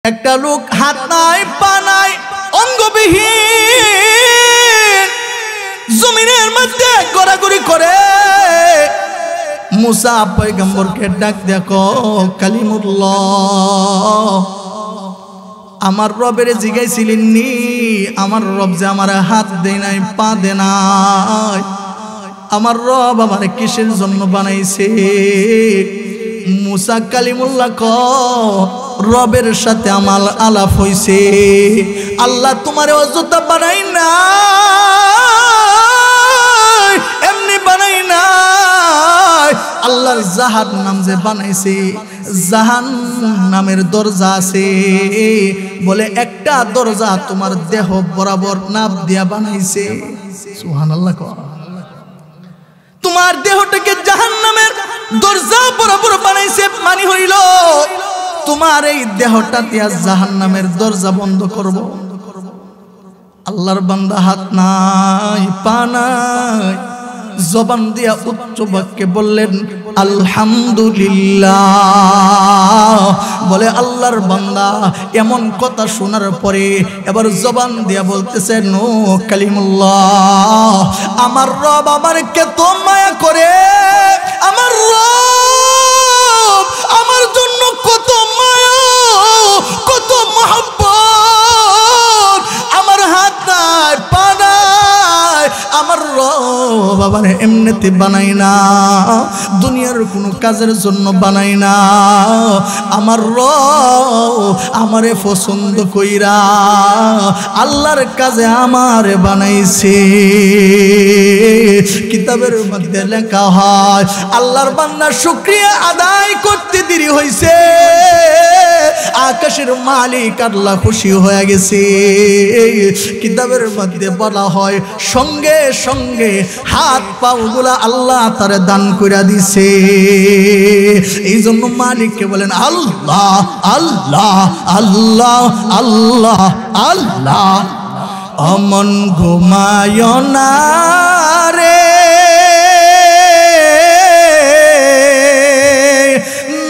একটা লোক হাত নাই পা নাই অঙ্গবিহীন জমিনের মধ্যে ঘোরাঘুরি করে। মুসা পয়গম্বরকে ডাক দেখো, কালিমুল্লাহ আমার রবের জিগাইছিলেন নি আমার রব যে আমার হাত দেয় নাই পা দে নাই, আমার রব আমার কিসের জন্য বানাইছে? মুসা কালিমুল্লাহ ক রবের সাথে আমার আলাপ হইছে। আল্লাহ তোমারে অযথা বানাই না, এমনি বানাই না, আল্লাহর জাহান্নাম যে বানাইছে, জাহান্নামের দরজা আছে, বলে একটা দরজা তোমার দেহ বরাবর নাপ দিয়া বানাইছে। সুবহানাল্লাহ। তোমার দেহটাকে জাহান্নামের দরজা বরাবর বানাইছে, মানে হইল তোমার এই দেহটা দিয়া জাহান্নামের দরজা বন্ধ করব। আল্লাহর বান্দা হাত নাই পা নাই, জবান দিয়া উচ্চ বাক্যে বললেন আলহামদুলিল্লাহ। বলে আল্লাহর বান্দা এমন কথা শোনার পরে এবার জবান দিয়া বলতেছেন ও কালিমুল্লাহ, আমার রব আমারকে তো মায়া করে, আমার রব আমার জন্য কত মায়া কত মহব্বত, আমার হাত নাই পা নাই, আমার রব আবার এমনিতে বানাই না, দুনিয়ার কোনো কাজের জন্য বানাই না, আমার রব আমারে পছন্দ কইরা আল্লাহর কাজে আমারে বানাইছে। কিতাবের মধ্যে লেখা হয় আল্লাহর বান্দা শুকরিয়া আদায় করতে দেরি হইছে, আকাশের মালিক আল্লাহ খুশি হয়ে গেছে। কিতাবের মধ্যে বলা হয় সঙ্গে সঙ্গে হাত পাগুলা আল্লাহ তারে দান করে দিছে। এই জন্য মালিককে বলেন আল্লাহ আল্লাহ আল্লাহ আল্লাহ আল্লাহ। অমন ঘুমায় না রে,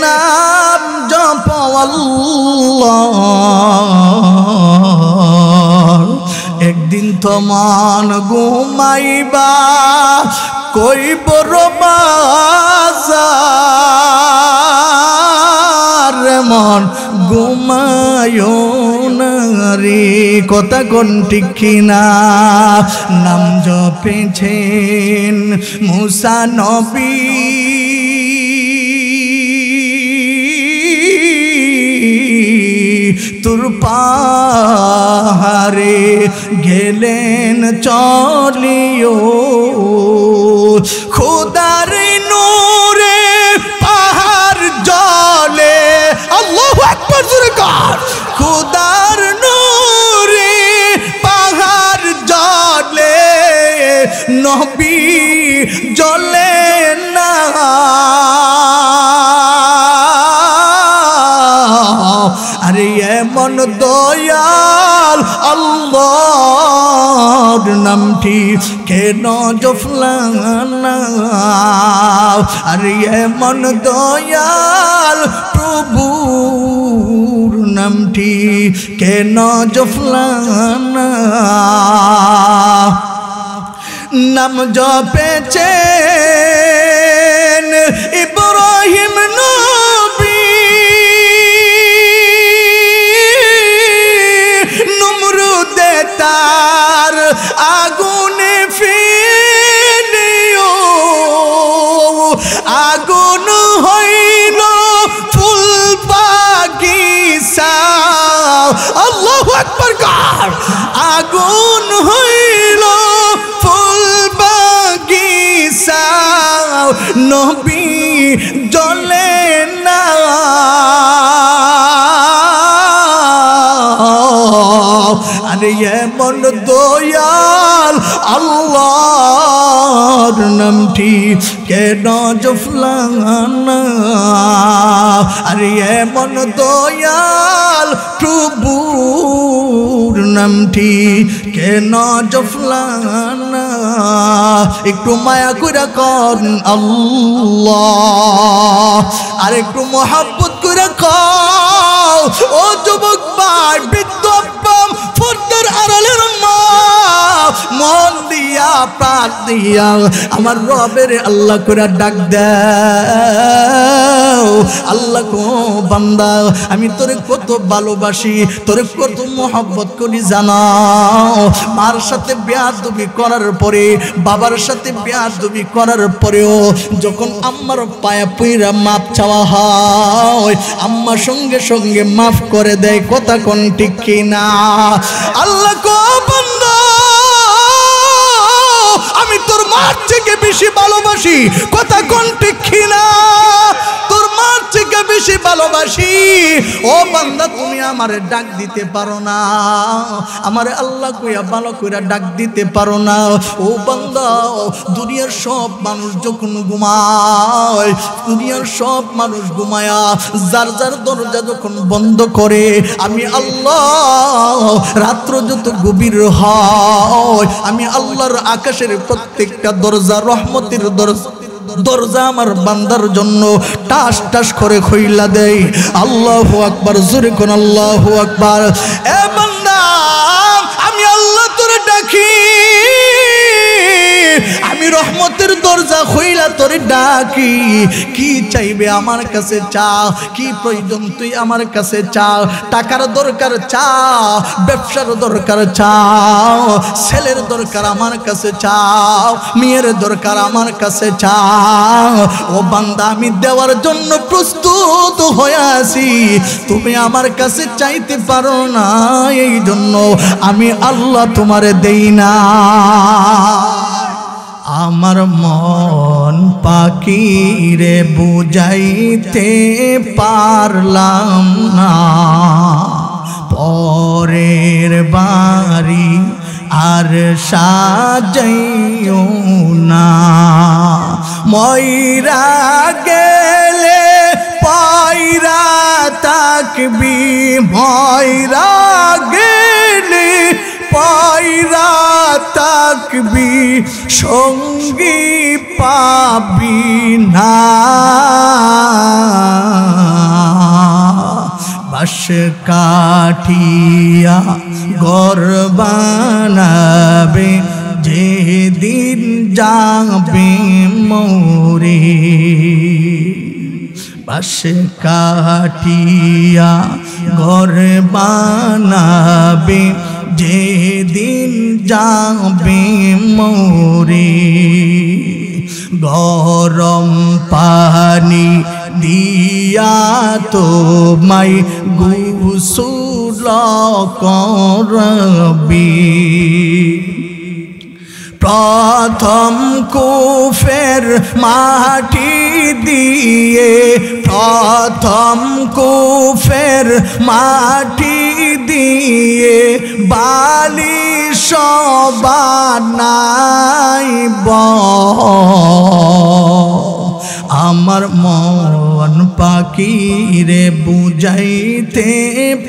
নাম জপ আল্লাহ, একদিন তো মান ঘুমাইবা কইব রবাজার, মন ঘুমায় না রে, কথা কোন ঠিক কিনা? নাম জপেছেন মুসা নবী, তুর পাহাড়ে গেলেন চলিও, খোদার নূরে পাহাড় জলে, আল্লাহু আকবার জোরে কর, খোদার নূরে পাহাড় জলে, নবী জলে না। আরে এমন দয়াল আল্লাহর নামটি কেন জফলাম না? আরে এমন দয়াল প্রভুর নামটি কেন জফলাম না? নাম জপেছেন ইব্রাহিম নবী, নমরুদে তার আগুনে ফেলিও, আগুন হইল ফুল বাগিচা, আল্লাহু আকবার কার, আগুন হইল ফুল বাগিচা, নবী জ্বলে না। আরে এমন দয়াল আল্লাহর নামটি কেন জফলাম না? আরে এমন দয়াল প্রভুর নাম নামটি কেন জফলানা একটু মায়া কইরা কন আল্লাহ আর একটু মোহাব্বত কইরা কও ও যুবক ভাই বৃদ্ধ পর্দার আড়ালের মা মন দিয়া প্রাণ দিয়া আমার রবের আল্লাহ করে ডাক দাও আল্লাহ কো বান্দা আমি তোরে কত ভালোবাসি তোরে কত মোহব্বত করি জানাও মার সাথে বেয়াদবি করার পরে বাবার সাথে বেয়াদবি করার পরেও যখন আম্মার পায়া পইরা মাপ চাওয়া হয় আম্মা সঙ্গে সঙ্গে মাফ করে দেয় কথা কোন ঠিক কিনা আল্লাহ কো বান্দা আমি তোর মার থেকে বেশি ভালোবাসি কথা কোন ঠিক কিনা তোর মার থেকে বেশি ভালোবাসি ও বান্দা তুমি আমারে ডাক দিতে পারো না আমারে আল্লাহ কইয়া ভালো কইরা ডাক দিতে পারো না ও বান্দা দুনিয়ার সব মানুষ যখন ঘুমায় দুনিয়ার সব মানুষ ঘুমায়া যার যার দরজা যখন বন্ধ করে আমি আল্লাহ রাত্র যত গভীর হয় আমি আল্লাহর আকাশের প্রত্যেকটা দরজা রহমতের দরজা আমার বান্দার জন্য টাস টাস করে খুইলা দেই আল্লাহু আকবার জোরে কোন আল্লাহু আকবার এ বান্দা আমি আল্লাহ তোরে ডাকি আমি রহমতের দরজা খুইলা তোরে ডাকি কি চাইবে আমার কাছে চা কি প্রয়োজন তুই আমার কাছে চা টাকার দরকার চা ব্যবসার দরকার চাও ছেলের দরকার আমার কাছে চাও মেয়ের দরকার আমার কাছে চাও ও বান্দা আমি দেওয়ার জন্য প্রস্তুত হয়ে আছি তুমি আমার কাছে চাইতে পারো না এই জন্য আমি আল্লাহ তোমারে দেই না আমার মন পাখিরে বুঝাইতে পারলাম না পরের বাড়ি আর সাজাইও না ময়রা গেলে পায়রা তাকবি ময়রা গেলে পায়রা তাকবি সঙ্গী পাবি না বাঁশ কাঠিয়া ঘর বানাবে যেদিন যাবে মরে বাঁশ কাঠিয়া ঘর বানাবে যেদিন যাবে মরে গরম পানি দিয়া তোমায় গোসল করবি প্রথম কুফের মাটি দিয়ে প্রথম কুফের মাটি দিয়ে বালি বানাইব আমার মন পাখিরে বুঝাইতে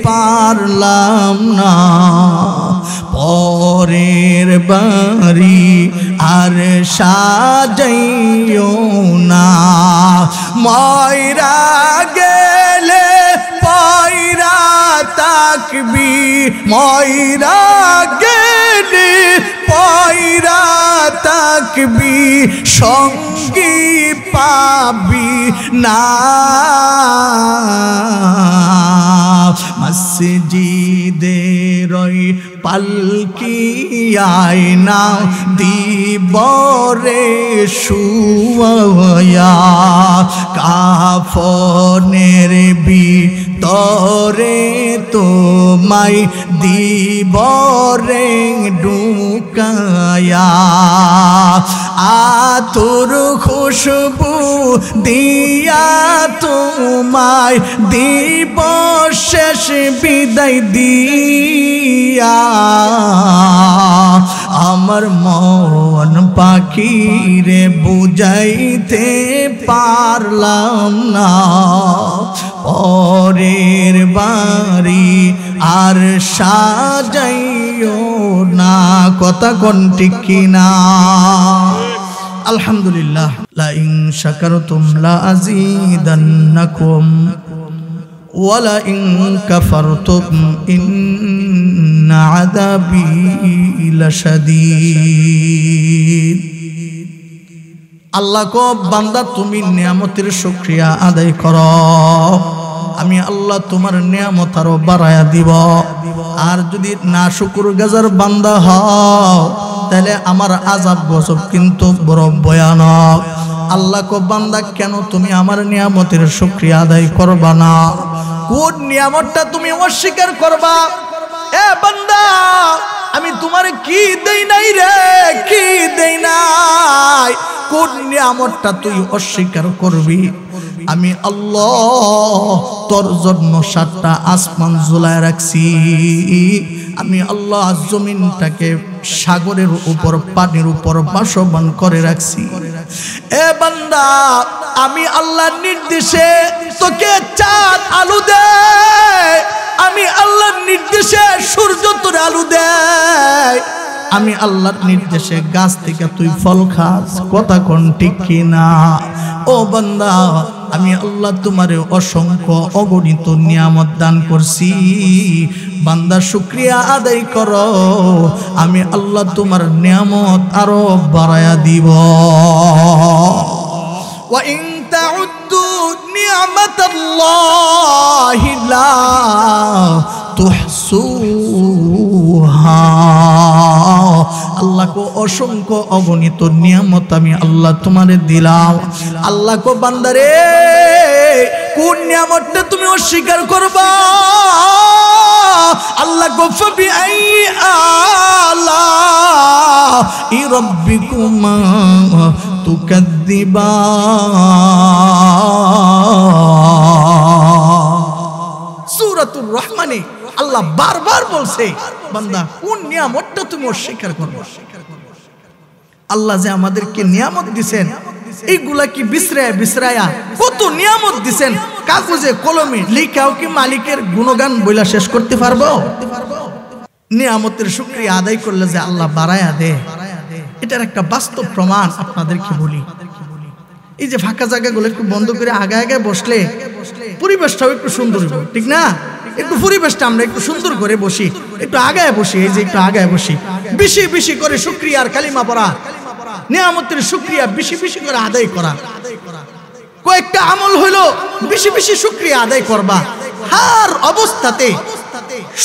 পারলাম না পরের বাড়ি আর সাজাইও না ময়রা গেলে পায়রা তাকবি ময়রা গেলে পায়রা তাকবি সঙ্গী পাবি না মসজিদের পালকি আয়না দিবরে শুয়া কাফনের ভিতরে তোমায় দিবরে ঢুকায়া আতর খুশবু দিয়া তোমায় দিব শেষ বিদায় দিয়া আমার মন পাখি রে বুঝাইতে পারলাম না পরের বাড়ি আর সাজাইও না কথা কোন ঠিক কিনা আলহামদুলিল্লাহ লা ইন শাকারতুম লা আযীদান্নাকুম ওয়ালা ইন কাফারতুম ইন্না আযাবি লাশাদীদ আল্লাহ কো বান্দা তুমি নিয়ামতের শুকরিয়া আদায় করো আমি আল্লাহ তোমার নিয়ামত আরো বাড়ায়া দিব আর যদি না শুকরগুজার বান্দা হও তাহলে আমার আযাব গজব কিন্তু বড় ভয়ানক আল্লাহ কো বান্দা কেন তুমি আমার নিয়ামতের শুকরিয়া আদায় করবা না কোন নিয়ামতটা তুমি অস্বীকার করবা এ বান্দা আমি তোমার কি দেই নাই রে কি দেই নাই কোন নিয়ামতটা তুই অস্বীকার করবি আমি আল্লাহ তোর জন্য 7টা আসমান ঝুলায় রাখছি আমি আল্লাহ জমিনটাকে সাগরের উপর পানির উপর বাসমান করে রাখছি এ বান্দা আমি আল্লাহর নির্দেশে তোকে চাঁদ আলো দেয় আমি আল্লাহর নির্দেশে সূর্য তোর আলো দেয় আমি আল্লাহর নির্দেশে গাছ থেকে তুই ফল খাস কথা কোন ঠিক কিনা ও বান্দা আমি আল্লাহ তোমারে অসংখ্য অগণিত নিয়ামত দান করছি বান্দা শুকরিয়া আদায় করো আমি আল্লাহ তোমার নিয়ামত আরো বাড়ায়া দিব ওয়া ইন তাউদ্দু নি'মাতাল্লাহি লা তুহসুহা আল্লাহ কো অসংখ্য অগণিত নিয়ামত আমি আল্লাহ তোমারে দিলাম আল্লাহ কো বান্দারে কোন নিয়ামতটা তুমি অস্বীকার করবা আল্লাহ কো ফবি আই আলা রাব্বিকুমা তুকাদ্দিবা সূরাতুর রহমানে আল্লাহ বারবার বলছে বান্দা কোন নিয়ামতটা তুমি অস্বীকার করবে আল্লাহ যে আমাদেরকে নিয়ামত দিবেন এইগুলা কি বিসরায়া কত নিয়ামত দিবেন কাগজে কলমে লেখাও কি মালিকের গুণগান বইলা শেষ করতে পারবো নিয়ামতের শুকরিয়া আদায় করলে যে আল্লাহ বাড়ায়া দেয় এটার একটা বাস্তব প্রমাণ আপনাদেরকে বলি এই যে ফাঁকা জায়গাগুলো একটু বন্ধ করে আগে আগে বসলে পরিবেশটাও একটু সুন্দর হবে ঠিক না একটু পরিবেশটা আমরা একটু সুন্দর করে বসি একটু আগায় বসি এই যে একটু আগায় বসি বেশি বেশি করে শুকরিয়ার কালিমা পড়া নিয়ামতের শুকরিয়া বেশি বেশি করে আদায় করা কয়েকটা আমল হইলো বেশি বেশি শুকরিয়া আদায় করবা হার অবস্থাতে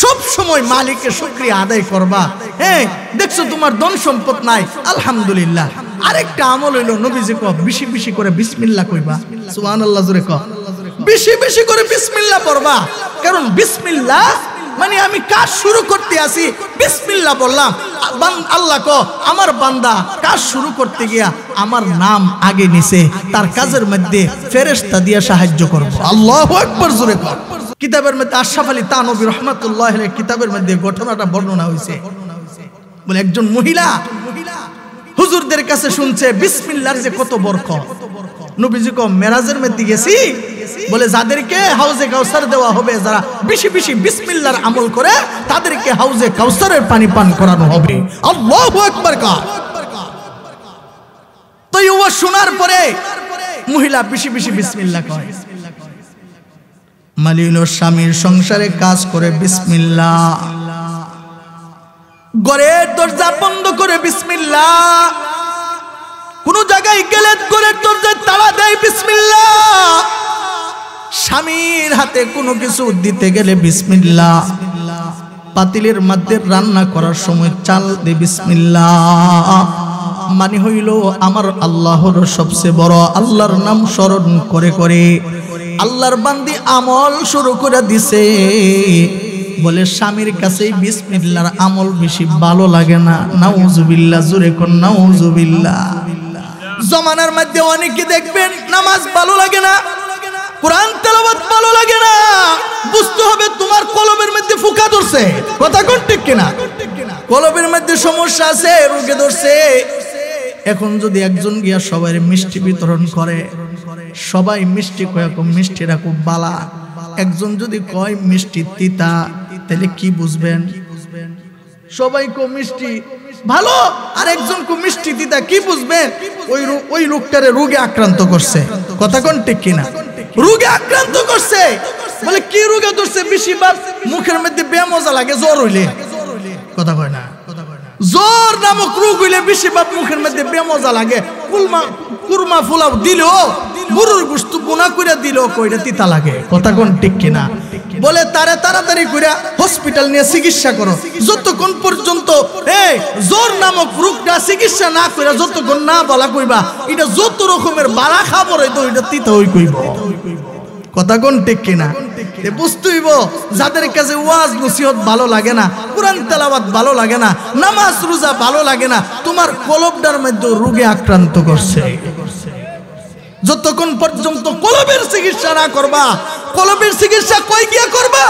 সব সময় মালিকের শুকরিয়া আদায় করবা হ্যাঁ দেখছো তোমার ধন সম্পদ নাই আলহামদুলিল্লাহ আরেকটা আমল হইলো নবীজি কও বেশি বেশি করে বিসমিল্লাহ কইবা সুবহানাল্লাহ জোরে কও বেশি বেশি করে বিসমিল্লাহ পড়বা কারণ বিসমিল্লাহ মানে আমি কাজ শুরু করতে আসি বিসমিল্লাহ বললাম আল্লাহ কো আমার বান্দা কাজ শুরু করতে গিয়া আমার নাম আগে নিছে তার কাজের মধ্যে ফেরেশতা দিয়ে সাহায্য করব আল্লাহু আকবার জোরে কও কিতাবের মধ্যে আশরাফ আলী তানবী রাহমাতুল্লাহ আলাইহি কিতাবের মধ্যে ঘটনাটা বর্ণনা হইছে বলে একজন মহিলা হুজুরদের কাছে শুনছে বিসমিল্লাহর যে কত বরকত নবীজি কো মেরাজের মধ্যে গেছি বলে যাদেরকে হাউজে কাউসার দেওয়া হবে যারা বেশি বেশি বিসমিল্লাহর আমল করে তাদেরকে হাউজে কাউসারের পানি পান করানো হবে আল্লাহু আকবার কা তো এই শোনার পরে মহিলা বেশি বেশি বিসমিল্লাহ কয় মালিল স্বামীর সংসারে কাজ করে বিসমিল্লাহ ঘরের দরজা বন্ধ করে বিসমিল্লাহ কোন জায়গায় গেলে ঘরের দরজায় তালা দেয় বিসমিল্লাহ স্বামীর হাতে কোনো কিছু দিতে গেলে বিসমিল্লাহ পাতিলের মধ্যে রান্না করার সময় চাল দে বিসমিল্লাহ মানে হইল আমার আল্লাহর সবচেয়ে বড় আল্লাহর নাম স্মরণ করে করে আল্লাহর বান্দি আমল শুরু করে দিছে বলে স্বামীর কাছে বিসমিল্লাহর আমল বেশি ভালো লাগে না নাউজুবিল্লাহ জোরে কোন নাউজুবিল্লাহ জমানার মধ্যে অনেকে দেখবেন নামাজ ভালো লাগে না কুরআন তেলাওয়াত ভালো লাগে না বুঝতে হবে তোমার কলমের মধ্যে ফুকা ধরছে কথা কোন ঠিক কিনা কলবের মধ্যে সমস্যা আছে, রোগে ধরছে। এখন যদি একজন গিয়া সবাই মিষ্টি বিতরণ করে, সবাই মিষ্টি কয় মিষ্টিরা খুব বালা, একজন যদি কয় মিষ্টি তিতা, তাহলে কি বুঝবেন? সবাই কো মিষ্টি ভালো, আর একজন কো মিষ্টি তিতা, কি বুঝবেন? ওই লোকটারে রোগে আক্রান্ত করছে। কথা কোন ঠিক কিনা? রোগে আক্রান্ত করছে। বলে কি রোগে ধরছে? বেশিরভাগ মুখের মধ্যে বেমজা লাগে জ্বর হইলে। কথা কয় না? জ্বর নামক রোগ হইলে বেশিরভাগ মুখের মধ্যে বেমজা লাগে। কুরমা ফুলাও দিলেও, গরুর গোশত গুনা কইরা দিলেও কইরা তিতা লাগে। কথা কোন ঠিক কিনা? বলে তারে তাড়াতাড়ি কইরা হসপিটাল নিয়ে চিকিৎসা করো। যতক্ষণ পর্যন্ত এই জ্বর নামক রোগটা চিকিৎসা না কইরা যতক্ষণ না বলা কইবা এটা যত রকমের বালা খাবার হইতো এটা তিতা হই কইব। কথা কোন ঠিক কিনা? বুঝতে হইব যাদের কাছে ওয়াজ নসিহত ভালো লাগে না, কুরআন তেলাওয়াত ভালো লাগে না, নামাজ রোজা ভালো লাগে না, তোমার কলবটার মধ্যে রোগে আক্রান্ত করছে। যতক্ষণ পর্যন্ত কলবের চিকিৎসা না করবা, কলবের চিকিৎসা কই গিয়া করবা?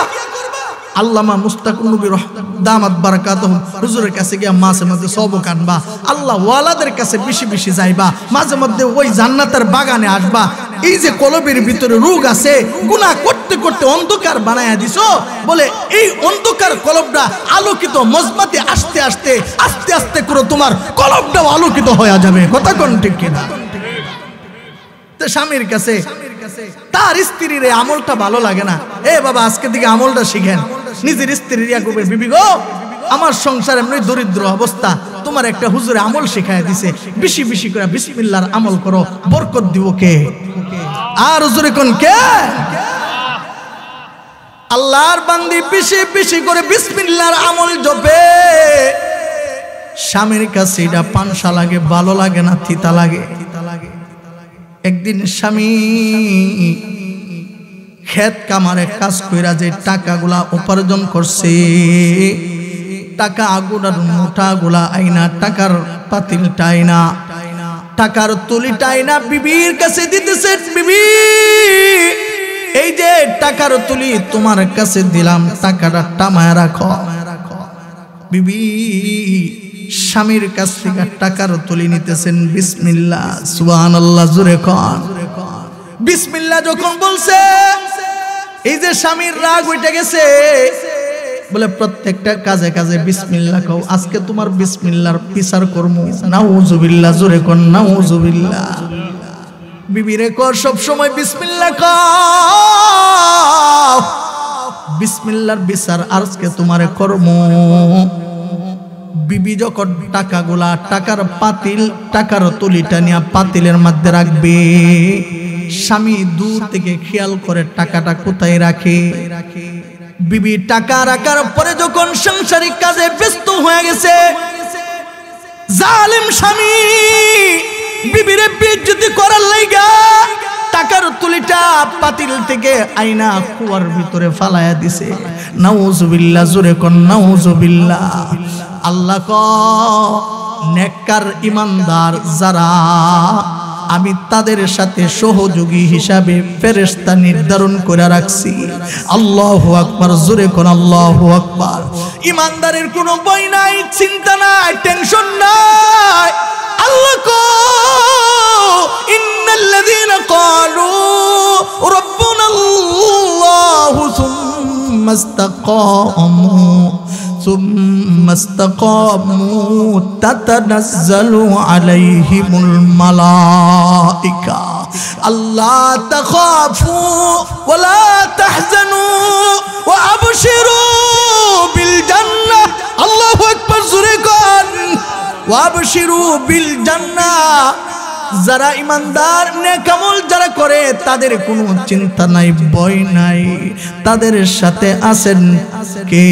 আল্লামা মুস্তাকুন নবী দামাত বারাকাতুহুম হুজুরের কাছে গিয়া মাঝে মাঝে সবক আনবা, আল্লাহ ওয়ালাদের কাছে বেশি বেশি যাইবা, মাঝে মধ্যে ওই জান্নাতের বাগানে আসবা। এই যে কলবের ভিতরে রোগ আছে, গুনাহ করতে করতে অন্ধকার বানায়া দিছো, বলে এই অন্ধকার কলবটা আলোকিত মজমাতে আস্তে আস্তে আস্তে আস্তে করে তোমার কলবটাও আলোকিত হয়ে যাবে। কথা কোন ঠিক কিনা? স্বামীর কাছে তার স্ত্রীর এই আমলটা ভালো লাগে না, এ বাবা আজকে থেকে আমলটা শিখেন। নিজের স্ত্রীর ইয়া করবে, বিবি গো আমার সংসার এমনি দরিদ্র অবস্থা, তোমার একটা হুজুরে আমল শিখাইয়া দিছে, বেশি বেশি করে বিসমিল্লাহর আমল করো, বরকত দিব কে? আর হুজুরে কোন কে? আল্লাহর বান্দি বেশি বেশি করে বিসমিল্লাহর আমল জপে। স্বামীর কাছে এটা পানসা লাগে, ভালো লাগে না, তিতা লাগে। একদিন স্বামী ক্ষেত কামারে কাজ কইরা যে টাকাগুলা উপার্জন করছে, টাকা আগুনার মোটাগুলা আইনা, টাকার পাতিলটা আইনা, টাকার তুলিটা আইনা বিবির কাছে দিতেছে। বিবি এই যে টাকার তুলি তোমার কাছে দিলাম, টাকাটা টামায় রাখো। বিবি স্বামীর কাছ থেকে টাকার তুলি নিতেছেন, বিসমিল্লাহ সুবহানাল্লাহ জোরে কোন। বিসমিল্লাহ যখন বলছে, এই যে স্বামীর রাগ উঠে গেছে, বলে প্রত্যেকটা কাজে কাজে বিসমিল্লাহ কও, আজকে তোমার বিসমিল্লাহর বিচার করমু। নাউযুবিল্লাহ জোরে কোন নাউযুবিল্লাহ। বিবিরে কর সব সময় বিসমিল্লাহ কও, বিসমিল্লাহর বিচার আজকে তোমারে করমু। বিবি যখন টাকাগুলা, টাকার পাতিল, টাকার তুলিটা নিয়ে পাতিলের মধ্যে রাখবে, স্বামী দূর থেকে খেয়াল করে টাকাটা কোথায় রাখে। বিবি টাকা রাখার পরে যখন সাংসারিক কাজে ব্যস্ত হয়ে গেছে, জালিম স্বামী বিবিরে বেইজ্জতি করার লাইগা টাকার তুলিটা পাতিল থেকে আইনা কুয়ার ভিতরে ফালায়া দিছে। নাউযুবিল্লাহ জোরে কোন নাউযুবিল্লাহ। আল্লাহ ক নেককার ইমানদার যারা, আমি তাদের সাথে সহযোগী হিসাবে ফেরেশতা নির্ধারণ করে রাখছি। আল্লাহু আকবার জোরে কোন আল্লাহু আকবার। ইমানদারের কোনো ভয় নাই, চিন্তা নাই, টেনশন নাই। আল্লাহ কো ইন্নাল্লাযীনা ক্বালু রাব্বুনাল্লাহু সুম্মা ইসতাকামু তাতানাজ্জালু আলাইহিমুল মালাইকা আল্লা তাখাফু ওয়া লা তাহজানু ওয়া আবশিরু বিল জান্নাহ। আল্লাহু আকবার জোরে কোন ওয়া আবশিরু বিল জান্নাহ। যারা ইমানদার নেক আমল যারা করে তাদের কোনো চিন্তা নাই, ভয় নাই। তাদের সাথে আছেন কে?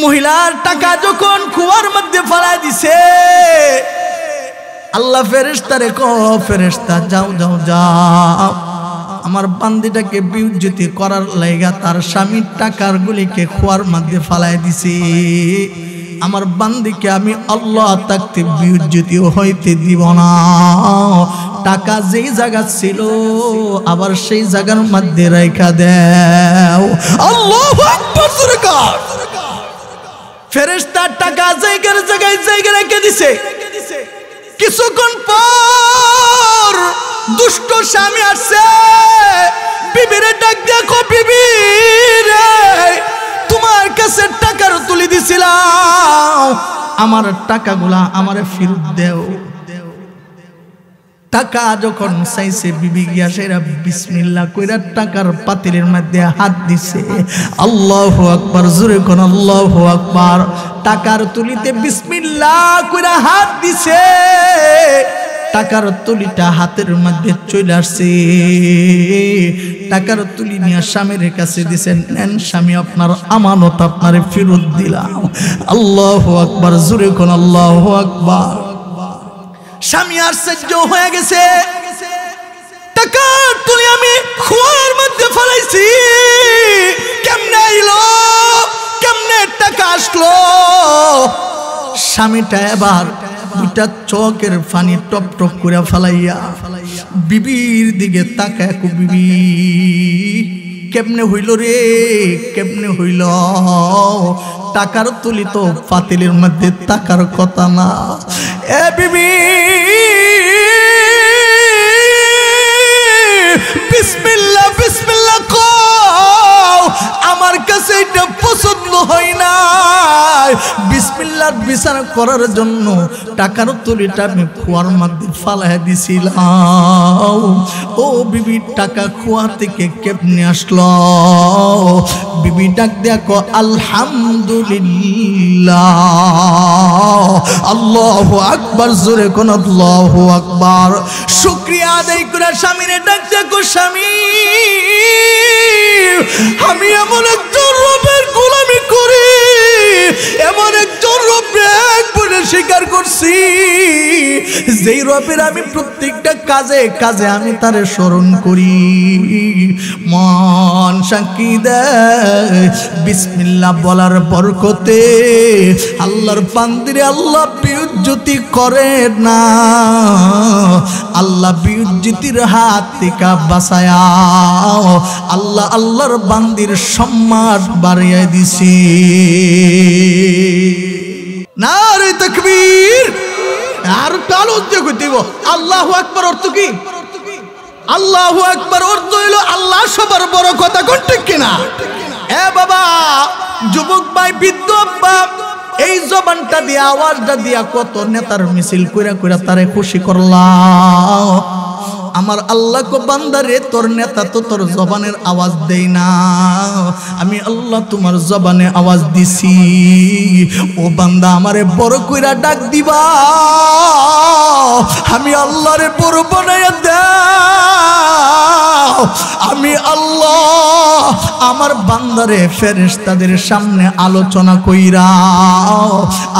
মহিলার টাকা যখন কুয়ার মধ্যে ফেলাই দিছে, আল্লাহ ফেরেশতারে কো, ফেরেশতা যাও যাও যাও, আমার বান্দিটাকে বিউজ্জতি করার লাইগা তার স্বামীর টাকার গুলিকে কুয়ার মধ্যে ফেলাই দিছে। আমার বান্দিকে আমি আল্লাহ তাকতে বিউজ্জতি হইতে দিব না। টাকা যেই জায়গা ছিল আবার সেই জায়গার মধ্যে রাখা দাও। আল্লাহু আকবার। ফেরেশতা টাকা জায়গায় জায়গায় রেখে দিছে। কিছুক্ষণ পর দুষ্ট স্বামী আসছে, বিবিরে ডাক দেখো, বিবি রে তোমার কাছে টাকার তুলি দিছিলাম, আমার টাকাগুলা আমারে ফেরত দেও। টাকা যখন চাইছে, বিবি গিয়া সেরা বিসমিল্লাহ কইরা টাকার পাতিলের মধ্যে হাত দিছে। আল্লাহু আকবার, জোরে কোন আল্লাহু আকবার। টাকার তুলিতে বিসমিল্লাহ কইরা হাত দিছে, টাকার তুলিটা হাতের মধ্যে চলে আসছে। টাকার তুলি নিয়ে স্বামীর কাছে দিছেন, নেন স্বামী আপনার আমানত, আপনারে ফেরত দিলাম। আল্লাহু আকবার, জোরে কোন আল্লাহু আকবার। স্বামী আশ্চর্য হয়ে গেছে, টাকার তুলি আমি খোয়ার মধ্যে ফেলাইছি, কেমনে আইলো, কেমনে টাকা আসলো? স্বামীটা এবার দুইটা চোখের পানি টপ টপ করে ফেলাইয়া বিবির দিকে তাকায়, বিবি কেমনে হইল রে, কেমনে হইল? টাকার তুলি তো পাতিলের মধ্যে টাকার কথা না। এ বিবি বিসমিল্লাহ বিসমিল্লাহ কও, আমার কাছে এটা পছন্দ হয় না। বিসমিল্লাহ বিচার করার জন্য টাকার তুলিটা আমি খোয়ার মধ্যে ফালাই দিছিলাম। ও বিবি টাকা খোয়া থেকে কেমনে আসলো? বিবি ডাক দেখো, আলহামদুলিল্লাহ, আল্লাহু আকবার, জোরে কোন আল্লাহু আকবার। শুকরিয়া আদায় করে স্বামীরে ডাক দেখো, স্বামী আমি এমন একজন রবের গোলামি করি, এমন একজন রবের বলে স্বীকার করছি, যেই রবের আমি প্রত্যেকটা কাজে কাজে আমি তারে স্মরণ করি। মন সাক্ষী দেয়, বিসমিল্লাহ বলার বরকতে আল্লাহর বান্দিরে আল্লাহ বিউজ্জতি করে না, আল্লাহ বিউজ্জতির হাত থেকে বাঁচায়া আল্লাহ আল্লাহর বান্দির সম্মান বাড়িয়ে দিছি। নারে তাকবীর, আর তালু দিয়ে দিব। আল্লাহু আকবার অর্থ কি? আল্লাহু আকবার অর্থ হইল আল্লাহ সবার বড় কথা, কোন ঠিক কিনা? এ বাবা, যুবক ভাই, বৃদ্ধ বাপ, এই জবানটা দিয়া, আওয়াজটা দিয়া কত নেতার মিছিল কইরা কইরা তারে খুশি করলাম। আমার আল্লাহ কো বান্দারে, তোর নেতা তো তোর জবানের আওয়াজ দেই না, আমি আল্লাহ তোমার জবানে আওয়াজ দিছি। ও বান্দা আমারে বড় কইরা ডাক দিবা, আমি আল্লাহরে বড় বানাইয়া দাও। আমি আল্লাহ আমার বান্দারে ফেরেশতাদের সামনে আলোচনা কইরা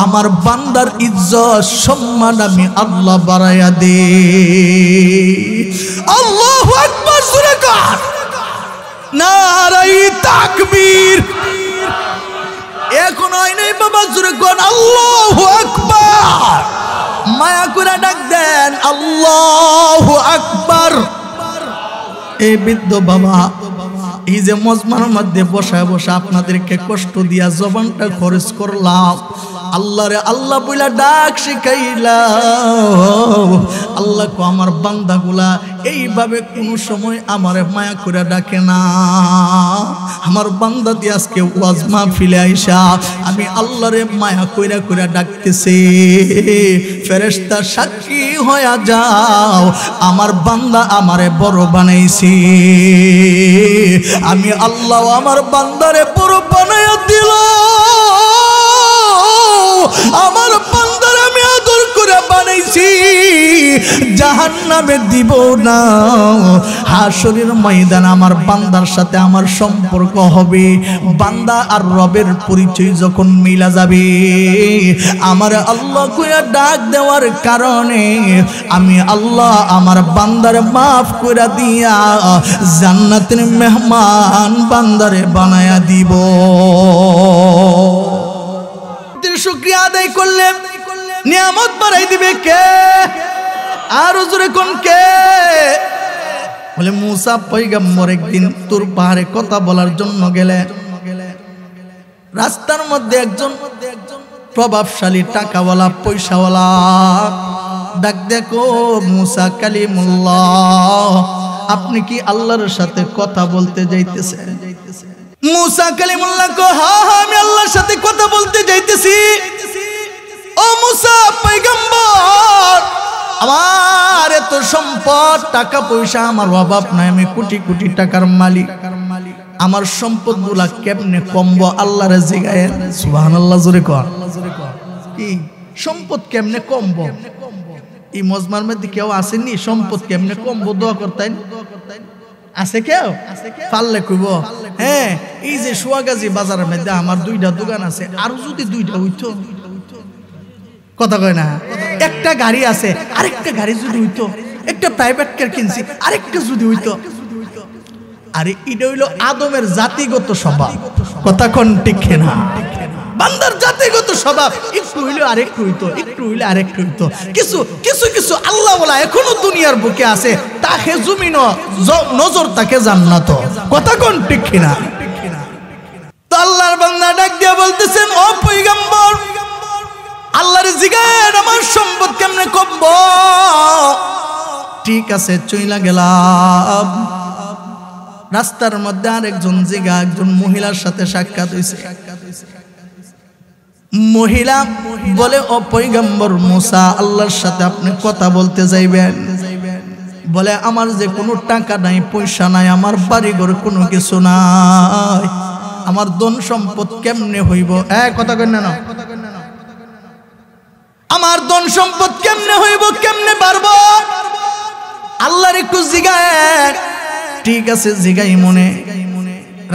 আমার বান্দার ইজ্জত সম্মান আমি আল্লাহ বাড়াইয়া দে। আল্লাহু আকবার, জোরে কর নারে তাকবীর। এখন হয় নাই বাবা, জোরে কর আল্লাহু আকবার। মায়া করে ডাক দেন আল্লাহু আকবার। এই বৃদ্ধ বাবা, এই যে মজমার মধ্যে বসা বসা আপনাদেরকে কষ্ট দিয়া জবানটা খরচ করলাম, আল্লাহরে আল্লাহ বইলা ডাক শিখাইলাম। আল্লাহ কো আমার বান্দাগুলা এইভাবে কোনো সময় আমারে মায়া করে ডাকে না। আমার বান্দা দিয়ে আজকে ওয়াজ মাহফিলে আইসা আমি আল্লাহরে মায়া কইরা কইরা ডাকতেছে। ফেরেশতা সাক্ষী হইয়া যাও, আমার বান্দা আমারে বড় বানাইছি। আমি আল্লাহ আমার বান্দারে বড় বানাইয়া দিল। আমার বান্দারে আমি আদর করে বানাইছি, জাহান্নামে দিব না। হাশরের ময়দান আমার বান্দার সাথে আমার সম্পর্ক হবে। বান্দা আর রবের পরিচয় যখন মিলা যাবে, আমার আল্লাহ কইয়া ডাক দেওয়ার কারণে আমি আল্লাহ আমার বান্দারে মাফ করে দিয়া জান্নাতের মেহমান বান্দারে বানায়া দিব। শুকরিয়া আদায় করলে নিয়ামত বাড়াই দিবে কে? আর হুজুরে কোন কে? বলে মুসা পয়গম্বর একদিন তোর পাহাড়ে কথা বলার জন্য গেলে, রাস্তার মধ্যে একজন প্রভাবশালী টাকাওয়ালা পয়সাওয়ালা ডাক দেখো মুসা কালিমুল্লাহ, আপনি কি আল্লাহর সাথে কথা বলতে যাইতেছেন? মুসা কালিমুল্লাহ কো হ্যাঁ হ্যাঁ আমি আল্লাহর সাথে কথা বলতে যাইতেছি। ও মুসা পয়গম্বর, আমার এত সম্পদ টাকা পয়সা, আমার অভাব নাই, আমি কোটি কোটি টাকার মালিক, আমার সম্পদ গুলা কেমনে কমবো আল্লাহর জিগায়েন। সুবহানাল্লাহ জোরে কর। কি সম্পদ কেমনে কমবো? এই মজমার মধ্যে কেউ আসেননি সম্পদ কেমনে কমবো দোয়া করতেন? আছে কেউ? পারলে কইব হ্যাঁ এই যে সোয়াগাজী বাজারের মধ্যে আমার 2টা দোকান আছে, আর যদি 2টা হইতো, কথা কয় না, একটা গাড়ি আছে আরেকটা গাড়ি যদি হইতো, একটা প্রাইভেট কার কিনছি আরেকটা যদি হইতো। আরে এটা হইলো আদমের জাতিগত স্বভাব, কথা কোন ঠিক না? বান্দার জাতিগত স্বভাব, একটু হইলে আরেকটু হইতো, একটু হইলে আরেকটু হইতো। কিছু কিছু কিছু আল্লাহ বলা এখনো দুনিয়ার বুকে আছে, তাকে জমিন নজর তাকে জান্নাত, কথা কোন ঠিক না? তো আল্লাহর বান্দা ডাক দিয়া বলতেছেন ও পয়গম্বর, আল্লাহর জিগায়ের আমার সম্পদ কেমনে কমবো? ঠিক আছে চইলা গেলাম। রাস্তার মধ্যে আরেকজন জিগা একজন মহিলার সাথে সাক্ষাৎ হইছে। মহিলা বলে ও পয়গম্বর মুসা, আল্লাহর সাথে আপনি কথা বলতে যাইবেন? বলে আমার যে কোনো টাকা নাই পয়সা নাই, আমার বাড়িঘর কোনো কিছু নাই, আমার ধন সম্পদ কেমনে হইব? কথা কই না, আমার ধন সম্পদ কেমনে হইব, কেমনে পারবো? আল্লাহর একটু জিগায়। ঠিক আছে জিগাই মনে।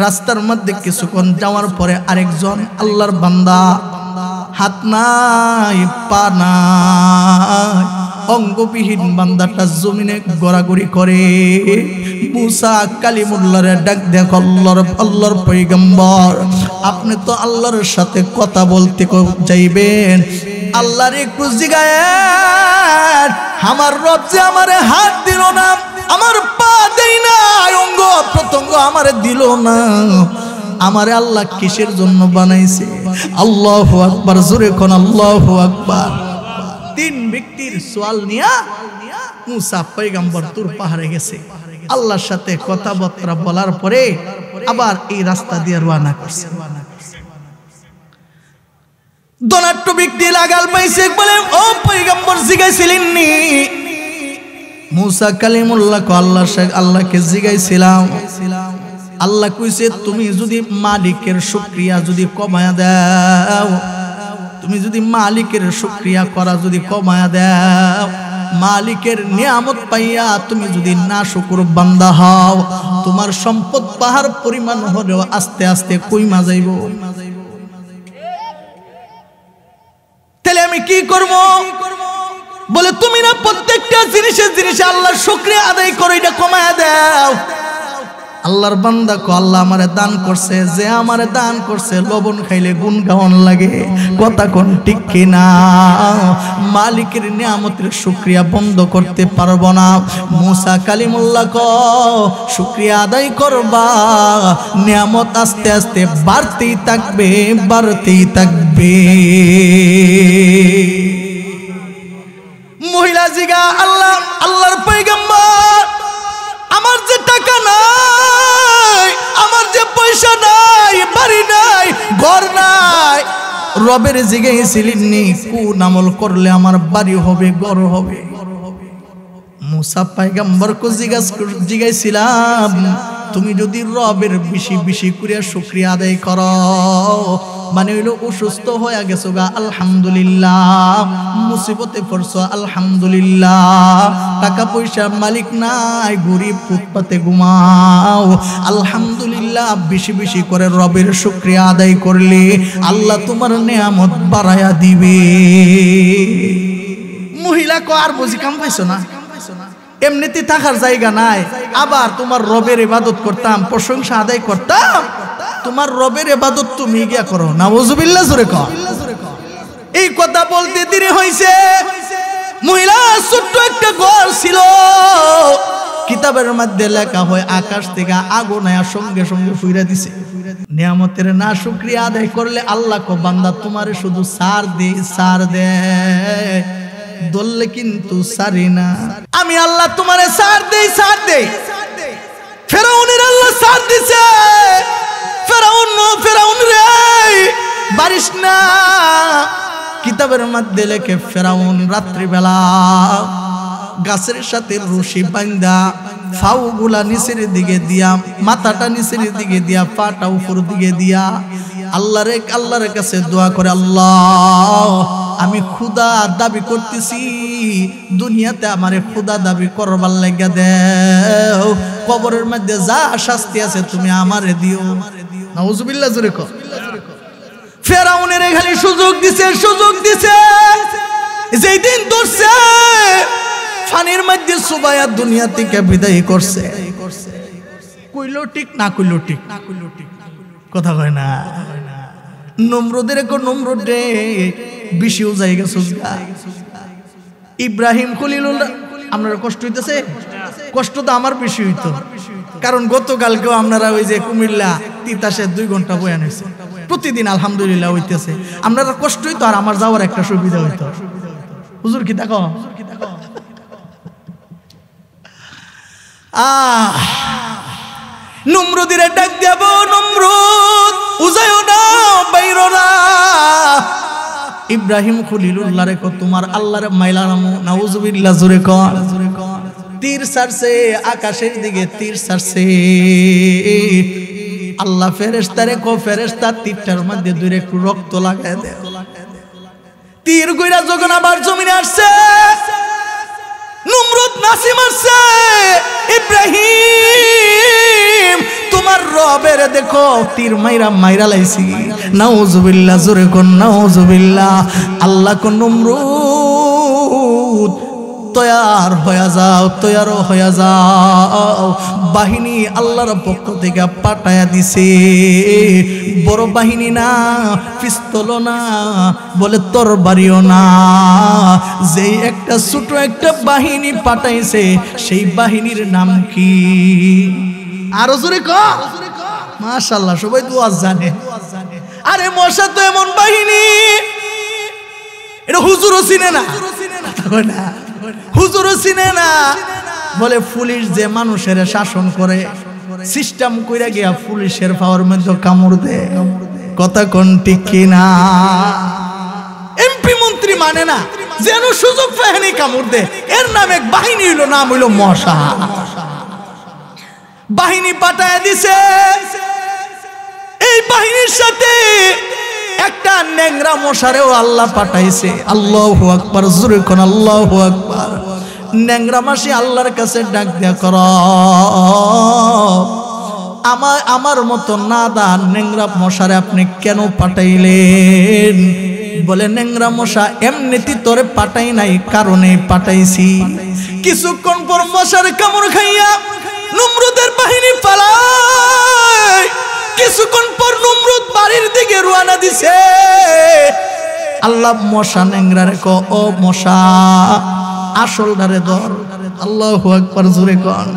রাস্তার মধ্যে কিছুক্ষণ যাওয়ার পরে আরেকজন আল্লাহর বান্দা, হাত নাই পা নাই অঙ্গবিহীন বান্দাটা জমিনে গড়াগড়ি করে। মুসা কালিমুল্লাহর ডাক দেখো, আল্লাহর পয়গম্বর আপনি তো আল্লাহর সাথে কথা বলতে যাইবেন, আল্লাহর একটু জিগায়েন আমার রব যে আমারে হাত দিল না, আমার পা দেই না, অঙ্গ প্রত্যঙ্গ আমারে দিল না, আমারে আল্লাহ কিসের জন্য বানাইছে? আল্লাহু আকবার, জোরে কোন আল্লাহু আকবার। 3 ব্যক্তির সওয়াল নিয়া মুসা পয়গম্বর তুর পাহাড়ে গেছে। আল্লাহর সাথে কথাবার্তা বলার পরে আবার এই রাস্তা দিয়ে রওনা করছে। দোনাট্য ব্যক্তি লাগাল পাইছে, বলে ও পয়গম্বর জিগাইছিলেন নি? মুসা কালিমুল্লাহ কো আল্লাহকে জিগাইছিলাম। আল্লাহ কইছে তুমি যদি মালিকের শুকরিয়া যদি কমায়া দাও, তুমি যদি মালিকের শুকরিয়া করা যদি কমায়া দাও, মালিকের নিয়ামত পাইয়া তুমি যদি না শুকর বান্দা হও, তোমার সম্পদ পাহাড় পরিমাণ হলেও আস্তে আস্তে কইমা যাইব। তাহলে আমি কি করব? বলে তুমি না প্রত্যেকটা জিনিসে আল্লাহর শুকরিয়া আদায় করো, এটা কমায়া দাও। আল্লাহর বান্দা কো আল্লাহ আমারে দান করছে, যে আমারে দান করছে লবণ খাইলে গুণ গাওয়ান লাগে, কথা কোন ঠিক কিনা? মালিকের নিয়ামতের শুকরিয়া বন্ধ করতে পারবো না। মুসা কালিমুল্লাহ কো শুকরিয়া আদায় করবা, নিয়ামত আস্তে আস্তে বাড়তেই থাকবে, বাড়তেই থাকবে। মহিলা জিগা আল্লাহর পয়গম্বর আমার যে টাকা নাই, আমার যে পয়সা নাই, বাড়ি নাই, ঘর নাই, রবের জিগাইছিলেন নি কোন আমল করলে আমার বাড়ি হবে, ঘর হবে? মুসা পয়গম্বরকে জিগাইছিলাম তুমি যদি রবের বেশি বেশি করে শুকরিয়া আদায় করো, মানে হইলো অসুস্থ হয়ে গেছো গা আলহামদুলিল্লাহ, মুসিবতে পড়ছো আলহামদুলিল্লাহ, টাকা পয়সার মালিক নাই, গরিব ফুটপাতে ঘুমাও আলহামদুলিল্লাহ, বেশি বেশি করে রবের শুকরিয়া আদায় করলে আল্লাহ তোমার নিয়ামত বাড়ায়া দিবে। মহিলা কো আর বুঝি কাম পাইছো না, এমনিতে থাকার জায়গা নাই, আবার তোমার রবের ইবাদত করতাম, প্রশংসা আদায় করতাম, তোমার রবের ইবাদত তুমি গিয়া করো। নাউযুবিল্লাহ জোরে কর। এই কথা বলতে দেরি হইছে। মহিলা ছোট্ট একটা ঘর ছিল, কিতাবের মধ্যে লেখা হয় আকাশ থেকে আগুন আয়া সঙ্গে সঙ্গে ফুইরা দিছে। নিয়ামতের না শুকরিয়া আদায় করলে আল্লাহ কো বান্দা তোমারে শুধু সার দে দললে কিন্তু সারি না। আমি আল্লাহ তোমারে সার দেই। ফেরাউনের আল্লাহ সার দিছে। ফেরাউন রে বারিশ না। কিতাবের মধ্যে লেখে ফেরাউন রাত্রিবেলা গাছের সাথে রশি বাঁধা ফাউগুলা নিচের দিকে দিয়া, মাথাটা নিচের দিকে দিয়া, পাটা উপর দিকে দিয়া আল্লাহর কাছে দোয়া করে, আল্লাহ আমি খুদা দাবি করতেছি, দুনিয়াতে আমারে খুদা দাবি করবার লাগা দেও, কবরের মধ্যে যা শাস্তি আছে তুমি আমারে দিও। নাউজুবিল্লাহ জোরে কও। ফেরাউনের খালি সুযোগ দিছে। যেই দিন ধরছে ফানির মধ্যে সুবাইয়া দুনিয়া থেকে বিদায় করছে। কইলো ঠিক না কইলো ঠিক, কথা কয় না। নমরুদের নমরুদ রে বেশিও জায়গা সুজগা। ইব্রাহিম খলিলুল্লাহ, আপনার কষ্ট হইতেছে? কষ্ট তো আমার বেশি হইতো, কারণ গতকালকেও আপনারা ওই যে কুমিল্লা তিতাসে 2 ঘন্টা বয়ান হয়েছে, প্রতিদিন আলহামদুলিল্লাহ হইতেছে। আপনারা কষ্ট হইতো আর আমার যাওয়ার একটা সুবিধা হইতো। হুজুর কি দেখো নমরুদিরে ডাক দেব, নমরুদ উজায়ও না, বাইরো না। ইব্রাহিম খলিলুল্লাহ রে কো তোমার আল্লাহর মাইলারামু। নাউজুবিল্লাহ জোরে কর। তীর ছাড়ছে আকাশের দিকে, তীর ছাড়ছে। আল্লাহ ফেরেশতারে কো ফেরেশতা তীরটার মধ্যে দুইরে একটু রক্ত লাগায় দে। তীর কইরা যখন আবার জমিনে আসছে, নমরুদ নাসি মারছে, ইব্রাহিম তোমার রবের দেখো তীর মাইরা লাইছি। নাউজুবিল্লাহ জোরে কোন নাউজুবিল্লাহ। আল্লাহ কোন নমরুদ তৈয়ার হয়ে যাও। বাহিনী আল্লাহর পক্ষ থেকে পাঠায়া দিছে। বড় বাহিনী না, পিস্তল না, বলে তরবারিও না, যে একটা ছোট একটা বাহিনী পাঠাইছে সেই বাহিনীর নাম কি? আরো জোরে কও। মাশাআল্লাহ, সবাই তো আজ জানে। আরে মশা তো এমন বাহিনী, এটা হুজুরও চিনে না, হুজুরও চিনে না। বলে পুলিশ যে মানুষের শাসন করে, সিস্টেম কইরা গিয়া পুলিশের পাওয়ার মধ্যে কামড় দে। কথা কোন ঠিক কিনা? এমপি মন্ত্রী মানে না, যেন সুযোগ পায়নি কামড় দে। এর নাম এক বাহিনী হইলো, নাম হইলো মশা। বাহিনী পাঠায় দিছে। এই বাহিনীর সাথে একটা নেংরা মশারেও আল্লাহ পাঠাইছে। আল্লাহু আকবার, জোরে কোন আল্লাহু আকবার। নেংরা মাসি আল্লাহর কাছে ডাক দেয়া কর, আমার মতো নাদান নেংরা মশারে আপনি কেন পাঠাইলেন? বলে নেংরা মশা এমনিতে তোরে পাঠাই নাই, কারণে পাঠাইছি। কিছুক্ষণ পর মশার কামড় খাইয়া নমরুদের বাহিনী পালায়। কিছুক্ষণ পর নমরুদ বাড়ির দিকে রওনা দিছে। আল্লাহ মশা নেংরা রে কো, ও মশা আসল ডারে ধর। আল্লাহু আকবার, জোরে কোন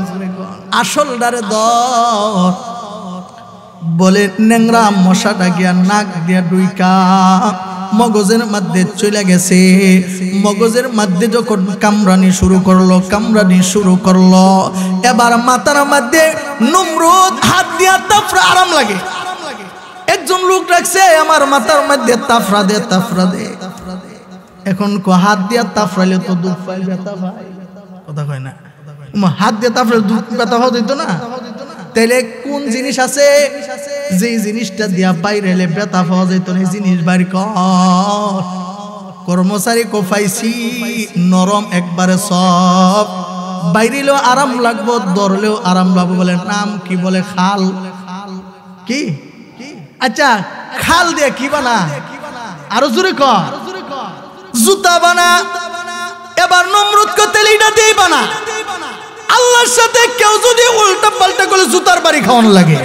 আসল ডারে ধর। বলে নেংরা মশাটা গিয়া নাক দিয়া ডুইকা মগজের মধ্যে চলে গেছে। মগজের মধ্যে যখন কামড়ানি শুরু করলো, এবার মাথার মধ্যে নমরুদ হাত দিয়া তাফরা, আরাম লাগে। একজন লোক রাখছে আমার মাথার মধ্যে তাফরা দে। এখন হাত দিয়া তাফরাইলে তো দুঃখ পাই, ব্যথা পাই, কথা কয় না। হাত দিয়া তাফরাইলে দুঃখ ব্যথা পাওয়া দিত না। তাইলে কোন জিনিস আছে যে জিনিসটা দিয়া বাইরে এলে ব্যথা পাওয়া যেত না, জিনিস বাইর কর। কর্মচারী কোফাইছি নরম একবারে সব, বাইরেলেও আরাম লাগবো, ধরলেও আরাম লাগবো। বলে নাম কি? বলে খাল। কি? আচ্ছা, খাল দিয়ে কি বানা? আরো জোরে কর। জুতা বানা। এবার নমরুদ কে তেলিটা দিয়ে বানা। আল্লাহর সাথে কেউ যদি উল্টা পাল্টা করে জুতার বাড়ি খাওয়ানো লাগে,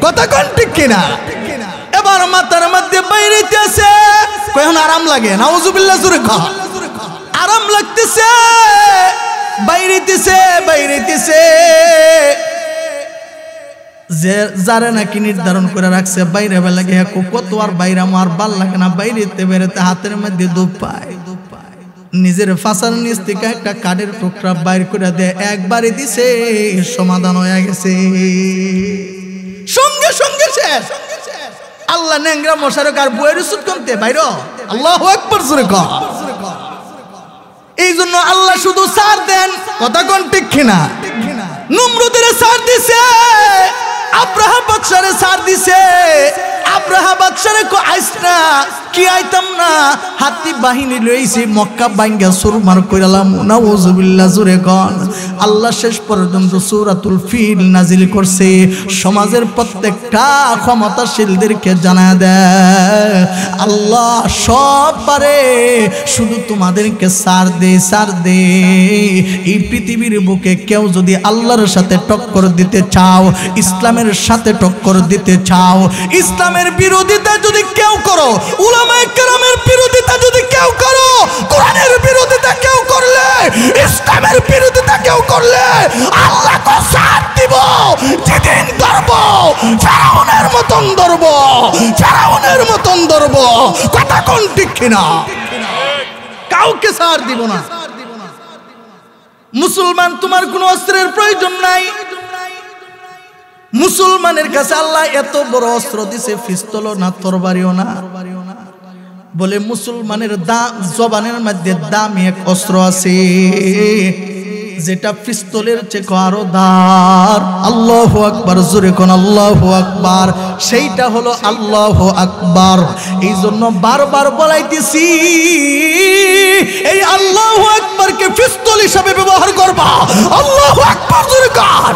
কথা কোন ঠিক কিনা? এবার মাথার মধ্যে বাইরেতে আছে, কখন আরাম লাগে? নাউজুবিল্লাহ জোরে কর। আরাম লাগতেছে, বাইরেতেছে। যে যারা নাকি নির্ধারণ করে রাখছে বাইরে বেলাকে কত আর বাইরে আমার ভাল লাগে না, বাইরেতে বেরোতে হাতের মধ্যে দুধ পায়, নিজের ফাঁসার নিচ থেকে একটা কাঠের টুকরা বাইর করে দেয়, একবারে দিছে সমাধান হয়ে গেছে, সঙ্গে সঙ্গে শেষ। আল্লাহ নেংরা মশারক আর বইয়ের সুদ কমতে বাইর, আল্লাহু আকবার জোরে কর। এই জন্য আল্লাহ শুধু ছাড় দেন, কথা কোন ঠিক কিনা? নমরুদের ছাড় দিছে, আব্রাহা বাদশারে ছাড় দিছে, আব্রাহা বাদশারে কো আইস না কি আইতাম না, হাতি বাহিনী লইছি মক্কা বাইঙ্গা সুরমার কইরালাম, নাউজুবিল্লাহ জোরে কোন। আল্লাহ শেষ পর্যন্ত সূরাতুল ফিল নাজিল করছে, সমাজের প্রত্যেকটা ক্ষমতাশীলদেরকে জানায় দেয় আল্লাহ সব পারে, শুধু তোমাদেরকে ছাড় দে। এই পৃথিবীর বুকে কেউ যদি আল্লাহর সাথে টক্কর দিতে চাও, ইসলামের সাথে টক্কর দিতে চাও, ইসলামের বিরোধিতা যদি কেউ করো, উলামায়ে কেরামের বিরোধিতা যদি কেউ করো, কোরআনের বিরোধিতা কেউ করলে, ইসলামের বিরোধিতা কেউ করলে, আল্লাহ তো সাথ দিব। যেদিন ধরব ফেরাউনের মতন ধরব, ফেরাউনের মতন ধরব, কথা কোন ঠিক কিনা? কাউকে ছাড় দিব না। মুসলমান তোমার কোনো অস্ত্রের প্রয়োজন নাই, মুসলমানের কাছে আল্লাহ এত বড় অস্ত্র দিছে, পিস্তলও না তরবারিও না, বলে মুসলমানের জবানের মধ্যে দামি এক অস্ত্র আছে যেটা পিস্তলের চেয়ে আরো দার। আল্লাহু আকবার জোরে কোন আল্লাহু আকবার, সেইটা হলো আল্লাহু আকবার। এই জন্য বারবার বলাইতেছি এই আল্লাহু আকবারকে পিস্তল হিসাবে ব্যবহার করবা। আল্লাহু আকবার জোরে কর।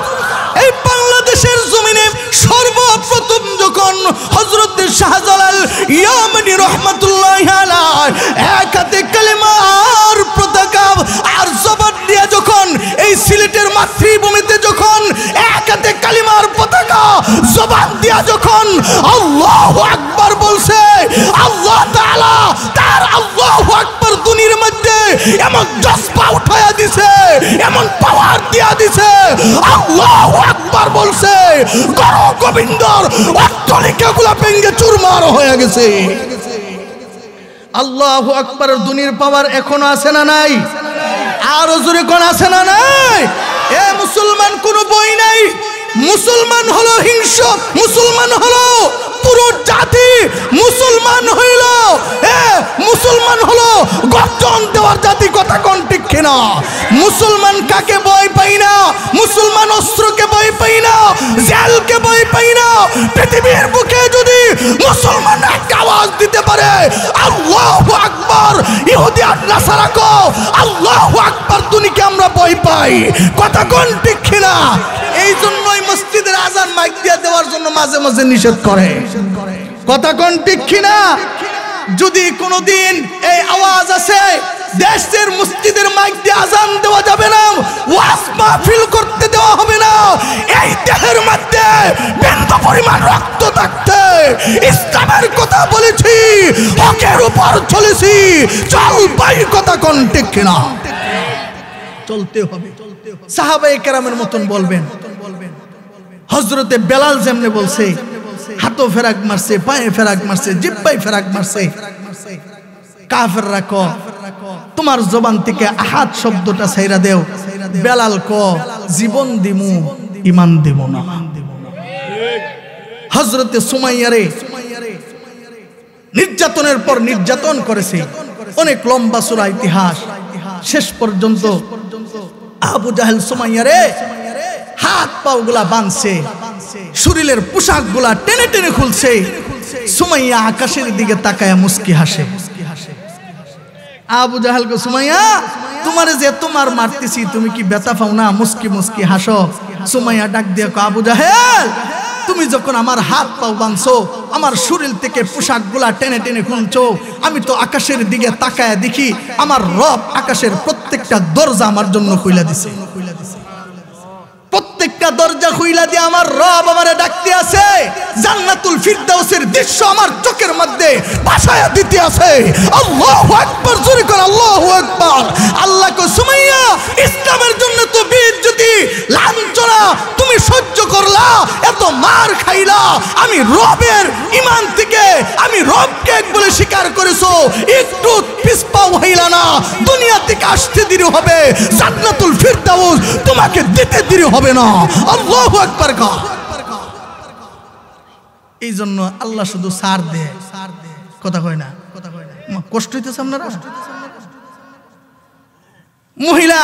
এই বাংলাদেশের জমিনে সর্বপ্রথম যখন হযরত শাহজালাল ইয়ামানি রাহমাতুল্লাহি আলাইহি এক হাতে কালেমার পতাকা আর জবান দিয়ে যখন এই সিলেটের মাতৃভূমিতে যখন এক হাতে কালিমার পতাকা জবান দিয়া যখন আল্লাহু আকবার বলছে, আল্লাহ তাআলা তার আল্লাহু আকবার দুনিয়ার মধ্যে এমন জজবা উঠায়া দিছে, এমন পাওয়ার দিয়া দিছে, আল্লাহু আকবার বলছে গরু গোবিন্দর অট্টালিকাগুলো ভেঙে চুরমার হয়ে গেছে। আল্লাহু আকবারের দুনিয়ার পাওয়ার এখনো আছে না নাই? আর জোরে কোন আছে না নাই? এ মুসলমান কোনো বই নাই, মুসলমান হলো হিংস্র, মুসলমান হলো পুরো জাতি, মুসলমান হইল মুসলমান হলো গর্জন দেওয়ার জাতি, কথা কোন ঠিক কিনা? মুসলমান কাকে ভয় পাই না, মুসলমান অস্ত্রকে ভয় পাই না, জেলকে ভয় পাই না। পৃথিবীর বুকে যদি মুসলমান একটা আওয়াজ দিতে পারে আল্লাহু আকবার, ইহুদি আর নাসারা কো আল্লাহু আকবার দুনিকে আমরা ভয় পাই, কথা কোন ঠিক কিনা? এই জন্যই মসজিদের আজান মাইক দিয়ে দেওয়ার জন্য মাঝে মাঝে নিষেধ করে, কথা কোন ঠিক কিনা? যদি কোনোদিন এই আওয়াজ আছে দেশের মসজিদের মাইক দিয়ে আজান দেওয়া যাবে না, ওয়াজ মাহফিল করতে দেওয়া হবে না। এই দেহের মধ্যে বিন্দু পরিমাণ রক্ত থাকতে ইসলামের কথা বলেছি, হকের উপর চলেছি, চল ভাই, কথা কোন ঠিক কিনা? চলতে হবে। সাহাবায়ে কেরামের মতন বলবেন। হযরতে বেলাল যেমনে বলছে, হাতও ফেরাক মারছে, পায়ে ফেরাক মারছে, জিব্বায় ফেরাক মারছে, কাফেররা ক তোমার জবান থেকে আহাদ শব্দটা ছাইরা দেও। বেলাল ক জীবন দিমু ঈমান দেব না। হযরতে সুমাইয়ারে নির্যাতনের পর নির্যাতন করেছে, অনেক লম্বা চূড়া ইতিহাস। শেষ পর্যন্ত আবু জাহেল সুমাইয়ারে হাত পাও গুলা বাঁধছে, শরীরের পোশাক গুলা টেনে টেনে খুলছে। সুমাইয়া আকাশের দিকে তাকায়া মুস্কি হাসে। আবু জাহেল কো সুমাইয়া তোমারে যে তোমার মারতেছি তুমি কি ব্যথা পাও না? মুস্কি মুস্কি হাসো। সুমাইয়া ডাক দিয়া কো আবু জাহেল তুমি যখন আমার হাত পাও বাঁধছো, আমার শরীর থেকে পোশাক গুলা টেনে টেনে খুলছো, আমি তো আকাশের দিকে তাকায়া দেখি আমার রব আকাশের প্রত্যেকটা দরজা আমার জন্য খুলে দিছে, প্রত্যেকটা দরজা খুলে খুইলা দিয়ে আমার রব আমারে ডাকতে আছে, জান্নাতুল ফিরদাউসের দৃশ্য আমার চোখের মধ্যে ভাসায়া দিতে আছে। আল্লাহু আকবার, জোরে করে আল্লাহু আকবার। আল্লাহ কো সুমাইয়া, ইসলামের জন্য তো বেইজ্জতি লাঞ্ছনা তুমি সহ্য করলা, এত মার খাইলা, আমি রবের ঈমান থেকে আমি রবকে এক বলে স্বীকার করেছো, একটু পিছপাও হইলা না, দুনিয়া থেকে আসতে দেরি হবে, জান্নাতুল ফিরদাউস তোমাকে দিতে দেরি হবে না। আল্লাহু আকবার। এই জন্য আল্লাহ শুধু সার দেয়, কথা কয় না, কষ্ট হইতেছে আপনারা। মহিলা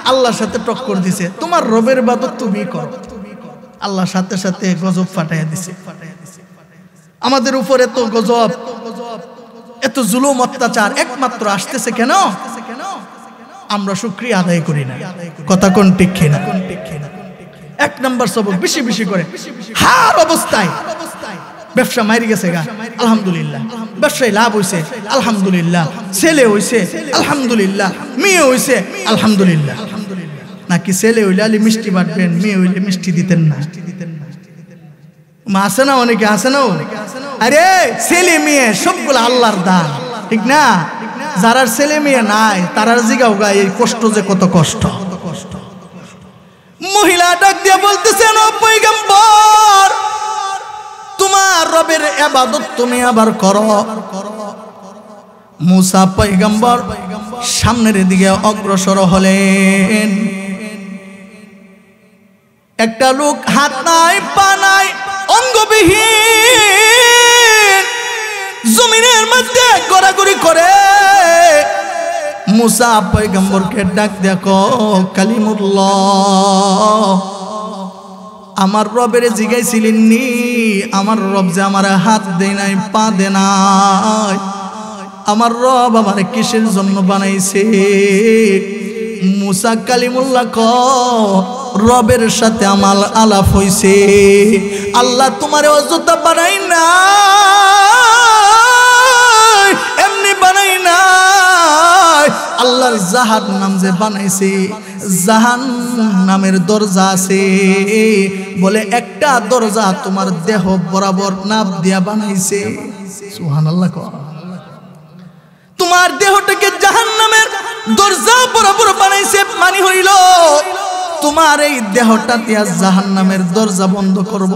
আল্লাহর সাথে টক্কর দিছে, তোমার রবের ইবাদত তুমি করো, আল্লাহর সাথে সাথে গজব ফাটাইয়া দিছে। আমাদের উপর এত গজব, এত জুলুম অত্যাচার একমাত্র আসতেছে কেন? আমরা শুকরিয়া আদায় করি না, কথা কোন ঠিক কিনা? এক নাম্বার সবক বেশি বেশি করে হার অবস্থায় ব্যবসা মারি গেছে গা, আলহামদুলিল্লাহ, ব্যবসায় লাভ হইছে আলহামদুলিল্লাহ, ছেলে হইছে আলহামদুলিল্লাহ, মেয়ে হইছে আলহামদুলিল্লাহ। নাকি ছেলে হইলে আলি মিষ্টি বাটবেন, মেয়ে হইলে মিষ্টি দিতেন না? আছে না, অনেকে আছে না। আরে ছেলে মেয়ে সবগুলো আল্লাহর দান, ঠিক না? যারা ছেলে মেয়ে নাই তারার জিগাও গা এই কষ্ট যে কত কষ্ট। মহিলা ডাক দিয়ে বলতেছেন, ও পয়গম্বর, তোমার রবের ইবাদত তুমি আবার করো। মুসা পয়গম্বর সামনের দিকে অগ্রসর হলেন। একটা লোক হাত নাই পা নাই অঙ্গবিহীন জমিনের মধ্যে ঘোরাঘুরি করে। মুসা পয়গম্বরকে ডাক দেখো, কালিমুল্লাহ, আমার রবের জিগাইছিলেন নি, আমার রব যে আমার হাত দেয় নাই পা দে নাই, আমার রব আমার কিসের জন্য বানাইছে? মুসা কালিমুল্লাহ ক রবের সাথে আমার আলাপ হইছে, আল্লাহ তোমারে অযথা বানাই না, এমনি বানাই না, আল্লাহর জাহান্নাম যে বানাইছে, জাহান্নামের দরজা আছে, বলে একটা দরজা তোমার দেহ বরাবর নাপ দিয়া বানাইছে। সুবহানাল্লাহ। তোমার দেহটাকে জাহান্নামের দরজা বরাবর বানাইছে, মানে হইল তোমার এই দেহটা দিয়া জাহান্নামের দরজা বন্ধ করব।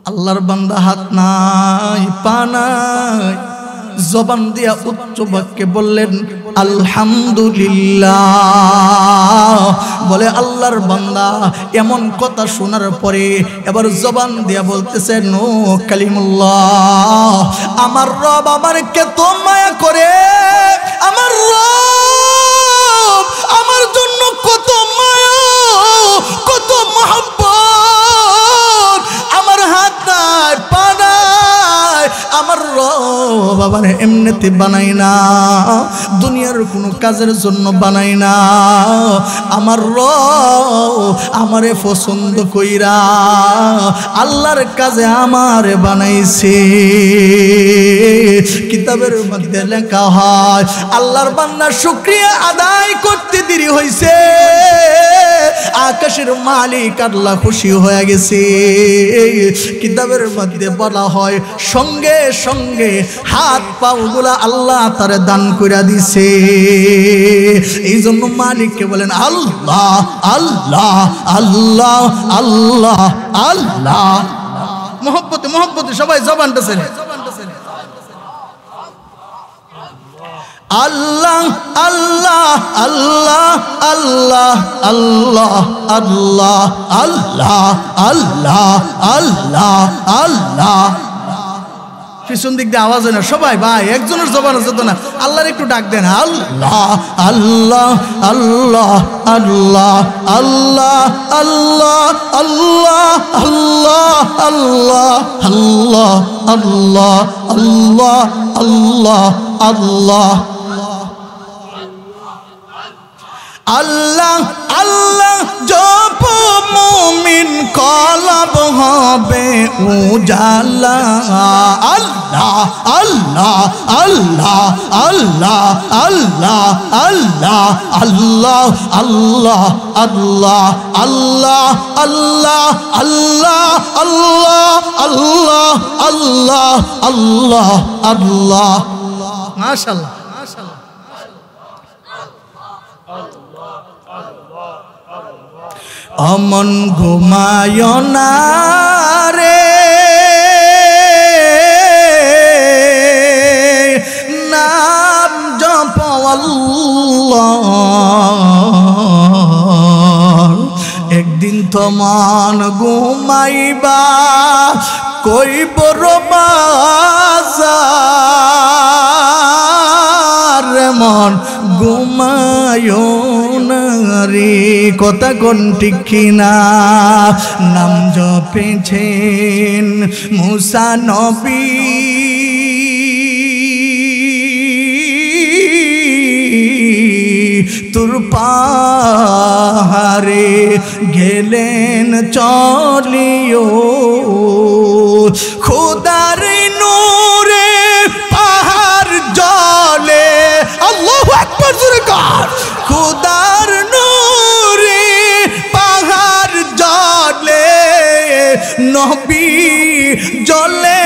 আল্লাহর বান্দা হাত নাই পা নাই, জবান দিয়া উচ্চ বাক্যে বললেন আলহামদুলিল্লাহ। বলে আল্লাহর বান্দা এমন কথা শোনার পরে এবার জবান দিয়া বলতেছেন, ও কালিমুল্লাহ, আমার রব আমার কত মায়া করে, আমার রব আমার জন্য কত মায়া, কত মহব্বত, আমার হাত নাই পা নাই, আমার রব আবার এমনিতে বানাই না, দুনিয়ার কোনো কাজের জন্য বানাই না, আমার রব আমারে পছন্দ কইরা আল্লাহর কাজে আমারে বানাইছে। কিতাবের মধ্যে লেখা হয় আল্লাহর বান্দা শুকরিয়া আদায় করতে দেরি হইছে, আকাশের মালিক আল্লাহ খুশি হয়ে গেছে। কিতাবের মধ্যে বলা হয় সঙ্গে সঙ্গে হাত পাগুলা আল্লাহ তারে দান করে দিছে। এই জন্য মালিককে বলেন আল্লাহ আল্লাহ আল্লাহ আল্লাহ আল্লাহ। মহব্বতে মহব্বতে সবাই জবানটা ছেলে আল্লাহ আল্লাহ আল্লাহ আল্লাহ আল্লাহ আল্লাহ আল্লাহ আল্লাহ আল্লাহ আল্লাহ। পিছন দিক দিয়ে আওয়াজ হয় না, সবাই ভাই একজনের জবান আছে তো না, আল্লাহর একটু ডাক দেন আল্লাহ আল্লাহ আল্লাহ আল্লাহ আল্লাহ আল্লাহ আল্লাহ আল্লাহ আল্লাহ আল্লাহ আল্লাহ আল্লাহ আল্লাহ আল্লাহ আল্লাহ আল্লাহ জপ মুমিন কলব হবে উজালা আল্লাহ আল্লাহ আল্লাহ আল্লাহ আল্লাহ আল্লাহ আল্লাহ আল্লাহ আল্লাহ আল্লাহ আল্লাহ আল্লাহ আল্লাহ আল্লাহ আল্লাহ আল্লাহ মাশাআল্লাহ অমন ঘুমায় না রে নাম জপ আল্লাহ একদিন তো মন ঘুমাইবা কইব বাজার মন ঘুমায় না রে কথা কোন ঠিক কিনা নাম জপেছেন মুসা নবী তুর পাহাড়ে গেলেন চলিও খোদার নূরে পাহাড় জলে আল্লাহু আকবার জোরে কর খোদার নূরে পাহাড় জলে নবী জ্বলে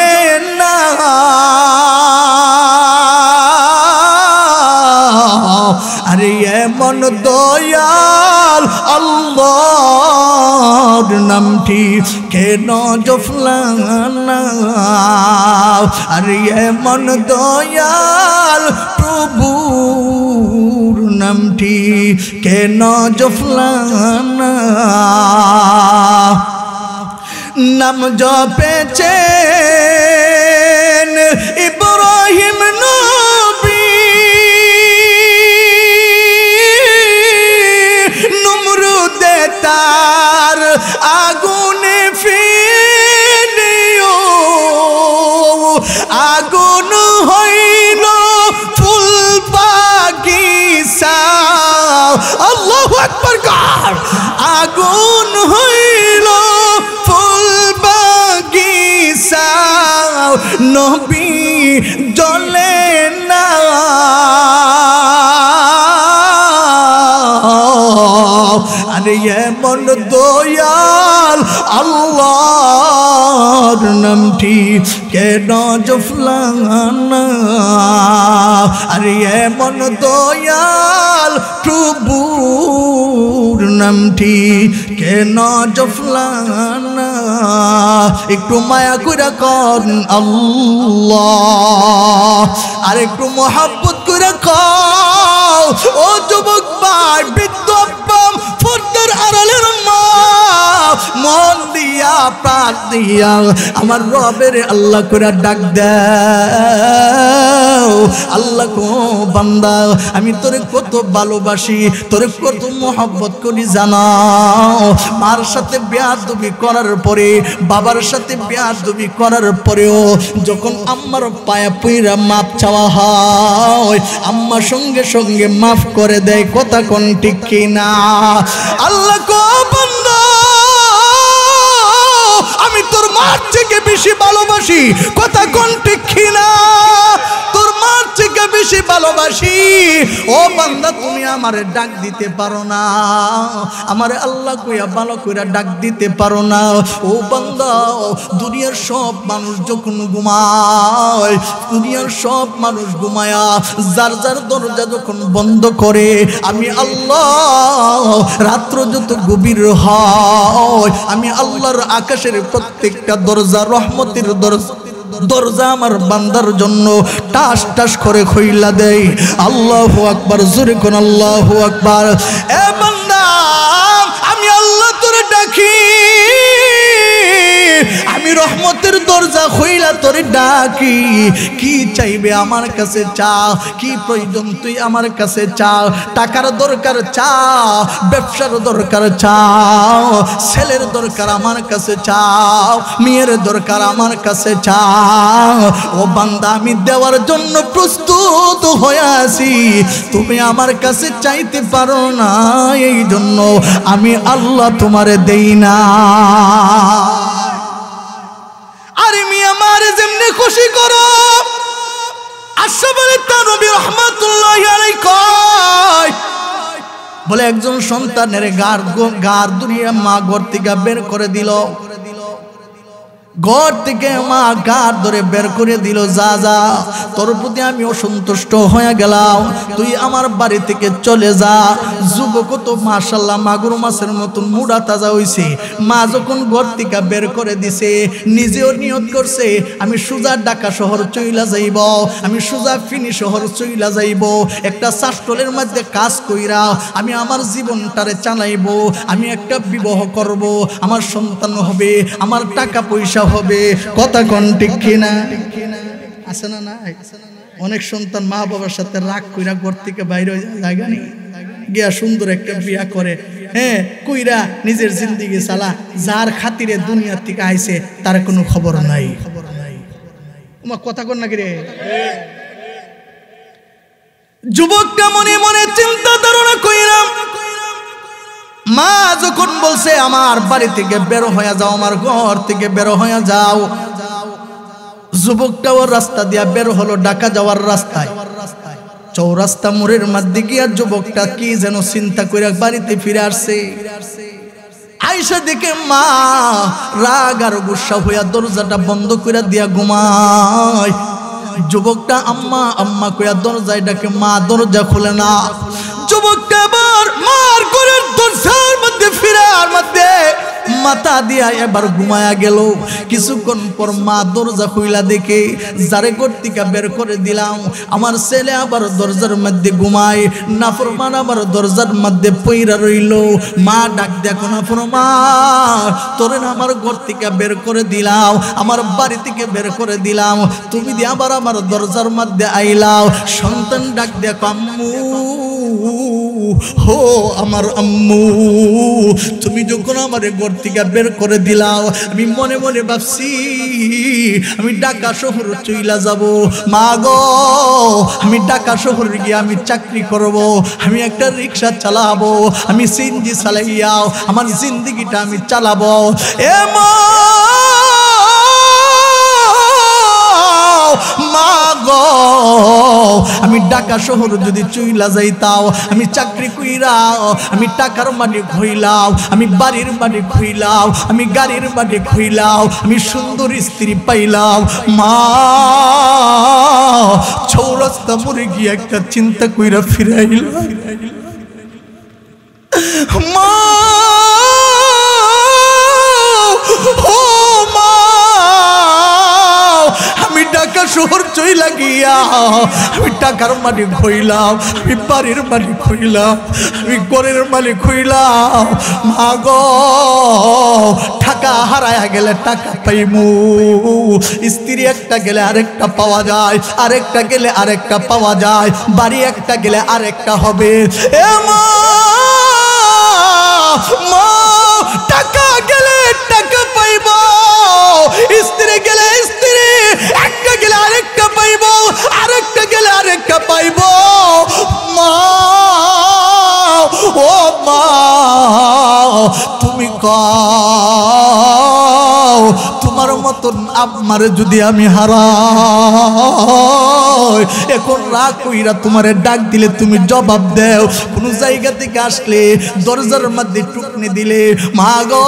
না আরে এমন দয়াল আল্লাহর নামটি কেন জফলানা আরে এমন দয়াল প্রভুর নামটি কেন জফলানা নাম জপেছেন ইব্রাহিম নবী নমরুদে তার আগুনে ফেলিও আগুন হইল ফুল বাগিচা আল্লাহু আকবার কার আগুন হইল ফুল বাগিচা নবী জ্বলে না আরে এমন দয়াল আল্লাহর নামটি কেন জফলানা আরে এমন দয়াল প্রভুর নামটি কেন জফলানা একটু মায়া করে কর আল্লাহ আর একটু মোহাব্বত করে কর ও যুবক ভাই বৃদ্ধ পর্দার আড়ালের মা মন দিয়া প্রাণ দিয়া আমার রবের আল্লাহ করে ডাক দাও আল্লাহ কো বান্দা আমি তোরে কত ভালোবাসি তোরে কত মোহব্বত করি জানাও মার সাথে বেয়াদবি করার পরে বাবার সাথে বেয়াদবি করার পরেও যখন আম্মার পায়া পুইরা মাপ চাওয়া হয় আম্মা সঙ্গে সঙ্গে মাফ করে দেয় কথা কোন ঠিক কিনা আল্লাহ কো বান্দা আমি তোর মার থেকে বেশি ভালোবাসি কথা কোন ঠিক কিনা তোর মার থেকে বেশি ভালোবাসি ও বান্দা তুমি আমারে ডাক দিতে পারো না আমারে আল্লাহ কইয়া ভালো কইরা ডাক দিতে পারো না ও বান্দা দুনিয়ার সব মানুষ যখন ঘুমায় দুনিয়ার সব মানুষ ঘুমায়া যার যার দরজা যখন বন্ধ করে আমি আল্লাহ রাত্র যত গভীর হয় আমি আল্লাহর আকাশের প্রত্যেকটা দরজা রহমতের দরজা আমার বান্দার জন্য টাস টাস করে খুইলা দেই আল্লাহু আকবার জোরে কোন আল্লাহু আকবার এ বান্দা আমি আল্লাহ তোরে ডাকি আমি রহমত রহমতের দরজা খুইলা তোরে ডাকি, কি চাইবে আমার কাছে চা, কি প্রয়োজন তুই আমার কাছে চা। টাকার দরকার চা, ব্যবসার দরকার চাও, ছেলের দরকার আমার কাছে চাও, মেয়ের দরকার আমার কাছে চাও। ও বান্দা আমি দেওয়ার জন্য প্রস্তুত হয়ে আছি, তুমি আমার কাছে চাইতে পারো না, এই জন্য আমি আল্লাহ তোমারে দেই না। আরে মিয়া মারে যেমনি খুশি করো। আশরাফ আলী থানভী রাহমাতুল্লাহি আলাইহি কয়, বলে একজন সন্তানের গার দুনিয়া মা ঘর থেকে বের করে দিল, ঘর থেকে মা গার ধরে বের করে দিল, যা যা তোর প্রতি আমি অসন্তুষ্ট হয়ে গেলাম, তুই আমার বাড়ি থেকে চলে যা। যুবক তো মাশাআল্লাহ মাগুর মাছের মতন মুড়া তাজা হইছে। মা যখন ঘর থেকে বের করে দিছে, নিজেও নিয়ত করছে আমি সোজা ঢাকা শহর চইলা যাইব, আমি সোজা ফিনি শহর চইলা যাইব, একটা চাষটলের মধ্যে কাজ কইরা আমি আমার জীবনটারে চালাইব, আমি একটা বিবাহ করব, আমার সন্তান হবে, আমার টাকা পয়সা হবে। কথা কোন ঠিক কিনা? আছে না? না, অনেক সন্তান মা বাবার সাথে রাগ কইরা ঘর থেকে বাইরে জায়গা নেই, গিয়া সুন্দর একটা বিয়া করে, হ্যাঁ কইরা নিজের জিন্দিগি চালা, যার খাতিরে দুনিয়ার থেকে আইছে তার কোনো খবর নাই। কথা কোন নাকি রে? যুবকটা মনে মনে চিন্তা ধারণা কইরাম, মা যখন বলছে আমার বাড়ি থেকে বের হয়ে যাও, আমার ঘর থেকে বের হয়ে যাও, যুবকটাও রাস্তা দিয়া বের হলো ঢাকা যাওয়ার রাস্তায়। চৌরাস্তা মোড়ের মধ্যে গিয়া যুবকটা কি যেন চিন্তা করে বাড়িতে ফিরে আসছে। আইসা দেখে মা রাগ আর গুসা হইয়া দরজাটা বন্ধ করে দিয়া ঘুমায়। যুবকটা আম্মা আম্মা কইয়া দরজায় ডাকে, মা দরজা খুলে না। যুবকটা আবার মার ঘরের দরজার মধ্যে ফিরার মধ্যে মাথা দিয়া এবার ঘুমায়া গেল। কিছুক্ষণ পর মা দরজা খুইলা দেখে যারে ঘর থেকে বের করে দিলাম, আমার ছেলে আবার দরজার মধ্যে ঘুমায়, নাফরমান আবার দরজার মধ্যে পইরা রইল। মা ডাক দেখো, নাফরমান তোরে আমার ঘর থেকে বের করে দিলাম, আমার বাড়ি থেকে বের করে দিলাম, তুমি দিয়ে আবার আমার দরজার মধ্যে আইলাও। সন্তান ডাক দেখো, আম্মু হো আমার আম্মু, তুমি যখন আমার ঘর থেকে বের করে দিলাও, আমি মনে মনে ভাবছি আমি ঢাকা শহর চইলা যাব। মা গো, আমি ঢাকা শহর গিয়ে আমি চাকরি করব, আমি একটা রিক্সা চালাবো, আমি সিএনজি চালাইয়াও আমার জিন্দিগিটা আমি চালাবো। এ মা গো, আমি ঢাকা শহর যদি চইলা যাইতাও, আমি চাকরি কইরাও, আমি টাকার মালিক হইলাও, আমি বাড়ির মালিক হইলাও, আমি গাড়ির মালিক হইলাও, আমি সুন্দর স্ত্রী পাইলাম। মা চৌরাস্তা মোড়ে গিয়ে একটা চিন্তা কইরা ফিরাইলাম। মা ঢাকা শহর চইলা গিয়া আমি টাকার মালিক হইলাম, আমি বাড়ির মালিক হইলাম, আমি ঘরের মালিক হইলাম। মা গো, টাকা হারায়া গেলে টাকা পাইমু, স্ত্রী একটা গেলে আরেকটা পাওয়া যায়, আরেকটা গেলে আরেকটা পাওয়া যায়, বাড়ি একটা গেলে আরেকটা হবে। এ মা, টাকা গেলে টাকা পাইব, স্ত্রী গেলে স্ত্রী, একটা গেলে আরেকটা পাইব, আরেকটা গেলে আরেকটা পাইব। মা ও মা, তুমি কও তোমার মতন আমার যদি আমি হারাই, এখন রাগ কইরা তোমারে ডাক দিলে তুমি জবাব দেও, কোন জায়গা থেকে আসলে দরজার মধ্যে টুকনে দিলে, মা গো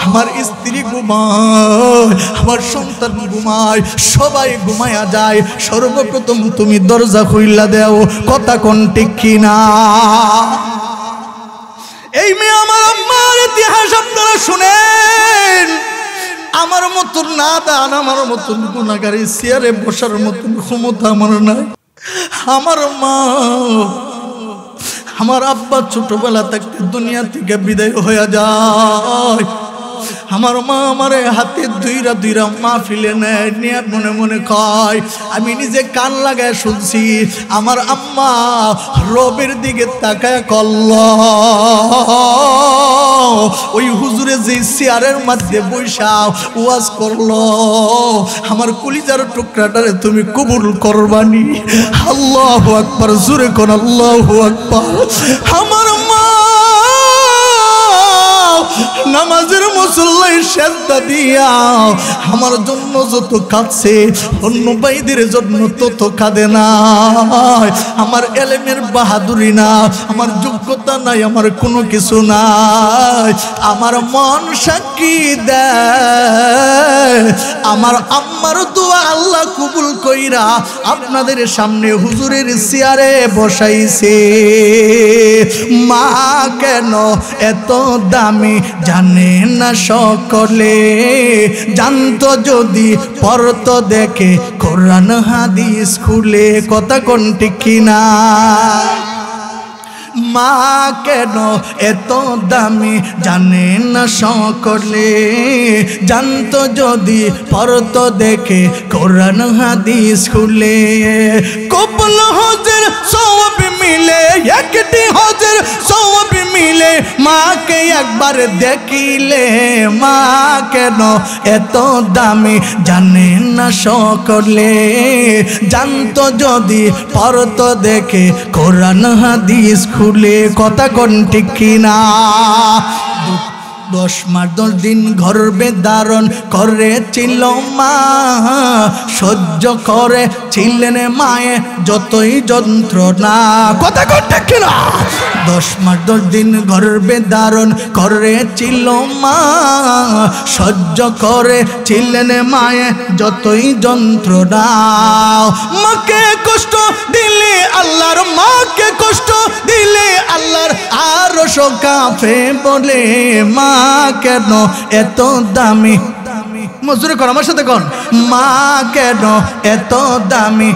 আমার স্ত্রী ঘুমায়, আমার সন্তান ঘুমায়, সবাই ঘুমায়া যায়, সর্বপ্রথম তুমি দরজা খুইলা দেও। কথা কোন ঠিক কিনা? এই মেয়ে আমার আম্মার ইতিহাস আপনারা শুনেন। আমার মতন নাদান, আমার মতন গুনাহগারী চেয়ারে বসার মতন ক্ষমতা আমার নাই। আমার মা, আমার আব্বা ছোটবেলা থাকতে দুনিয়া থেকে বিদায় হয়ে যায়। আমার মা আমারে হাতে দুইরা দুইরা মাহফিলে নেয়, নিয়ে মনে মনে কয়, আমি নিজে কান লাগায় শুনছি আমার আম্মা রবের দিকে তাকায় কল্ল ওই হুজুরে যে চেয়ারের মধ্যে বৈশা ওয়াজ করলো, আমার কলিজার টুকরাটারে তুমি কবুল করবানি। আল্লাহু আকবার, জোরে কোন আল্লাহু আকবার। আমার মা নামাজের মুসল্লায় সেজদা দিয়া আমার জন্য যত কাঁদছে অন্য ভাইদের জন্য তত কাঁদে না। আমার এলেমের বাহাদুরি না, আমার যোগ্যতা নাই, আমার কোনো কিছু নাই, আমার মন সাক্ষী দেয় আমার আম্মার দোয়া আল্লাহ কবুল কইরা আপনাদের সামনে হুজুরের চেয়ারে বসাইছে। মা কেন এত দামি জানে না সকলে, জানতো যদি পড়তো দেখে কোরআন হাদিস খুলে, কথা কোন ঠিক কিনা? মা কেন এত দামি জানে না সকলে, জানতো যদি পড়তো দেখে কোরআন হাদিস খুলে। কবুল হজের সওয়াব মিলে, একটি হজের সওয়াব মিলে, মাকে একবার দেখিলে। মা কেন এত দামি জানে না সকলে, জানতো যদি পড়তো দেখে কোরআন হাদিস খুলে, কথা কোন ঠিক কিনা? 10 মাস 10 দিন গর্ভে ধারণ করেছিল মা, সহ্য করে ছিলেন মায়ে যতই যন্ত্রণা, কথা কোন ঠিক কিনা? 10 মাস 10 দিন গর্ভে ধারণ করেছিল মা, সহ্য করে ছিলেন মায়ে যতই যন্ত্রণা। মাকে কষ্ট দিলে আল্লাহর, মাকে কষ্ট দিলে আল্লাহর আরশ কাঁপে বলে। মা কেন এত দামি, মজুরি কর আমার সাথে কোন, মা কেন এত দামি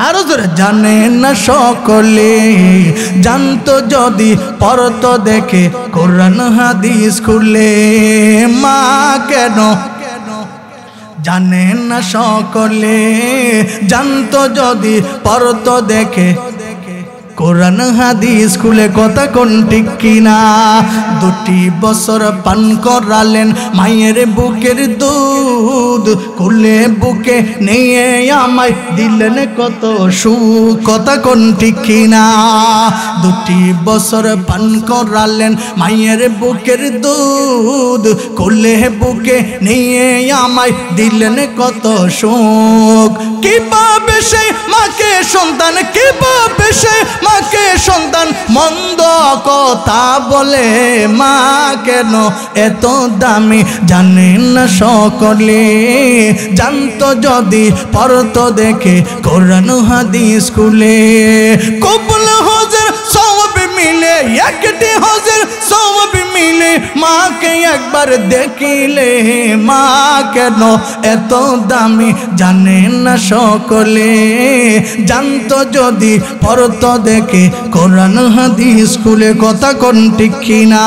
আরো জোরে জানে না সকলে, জানতো যদি পড়তো দেখে কোরআন হাদিস খুলে। মা কেন জানে না সকলে, জানতো যদি পড়তো দেখে কোরআন হাদিস খুলে, কথা কোন ঠিক কিনা? 2 বছর পান করালেন মায়ের বুকের দুধ, খুলে বুকে নিয়ে আমায় দিলেন কত সুখ, কথা কোন ঠিক কিনা? 2 বছর পান করালেন মায়ের বুকের দুধ, খুলে বুকে নিয়ে আমায় দিলেন কত সুখ। কিভাবে সে মাকে সন্তান, কিভাবে সে মাকে সন্তান মন্দ কথা বলে। মা কেন এত দামি জানে না সকলে, জানতো যদি পড়তো দেখে কোরআন হাদিস খুলে। কবুল হজের সওয়াব মিলে, একটি হজের সওয়াব মিলে, মাকে একবার দেখিলে। মা কেন এত দামি জানে না সকলে, জানতো যদি পড়তো দেখে কোরআন হাদিস খুলে, কথা কোন ঠিক কিনা?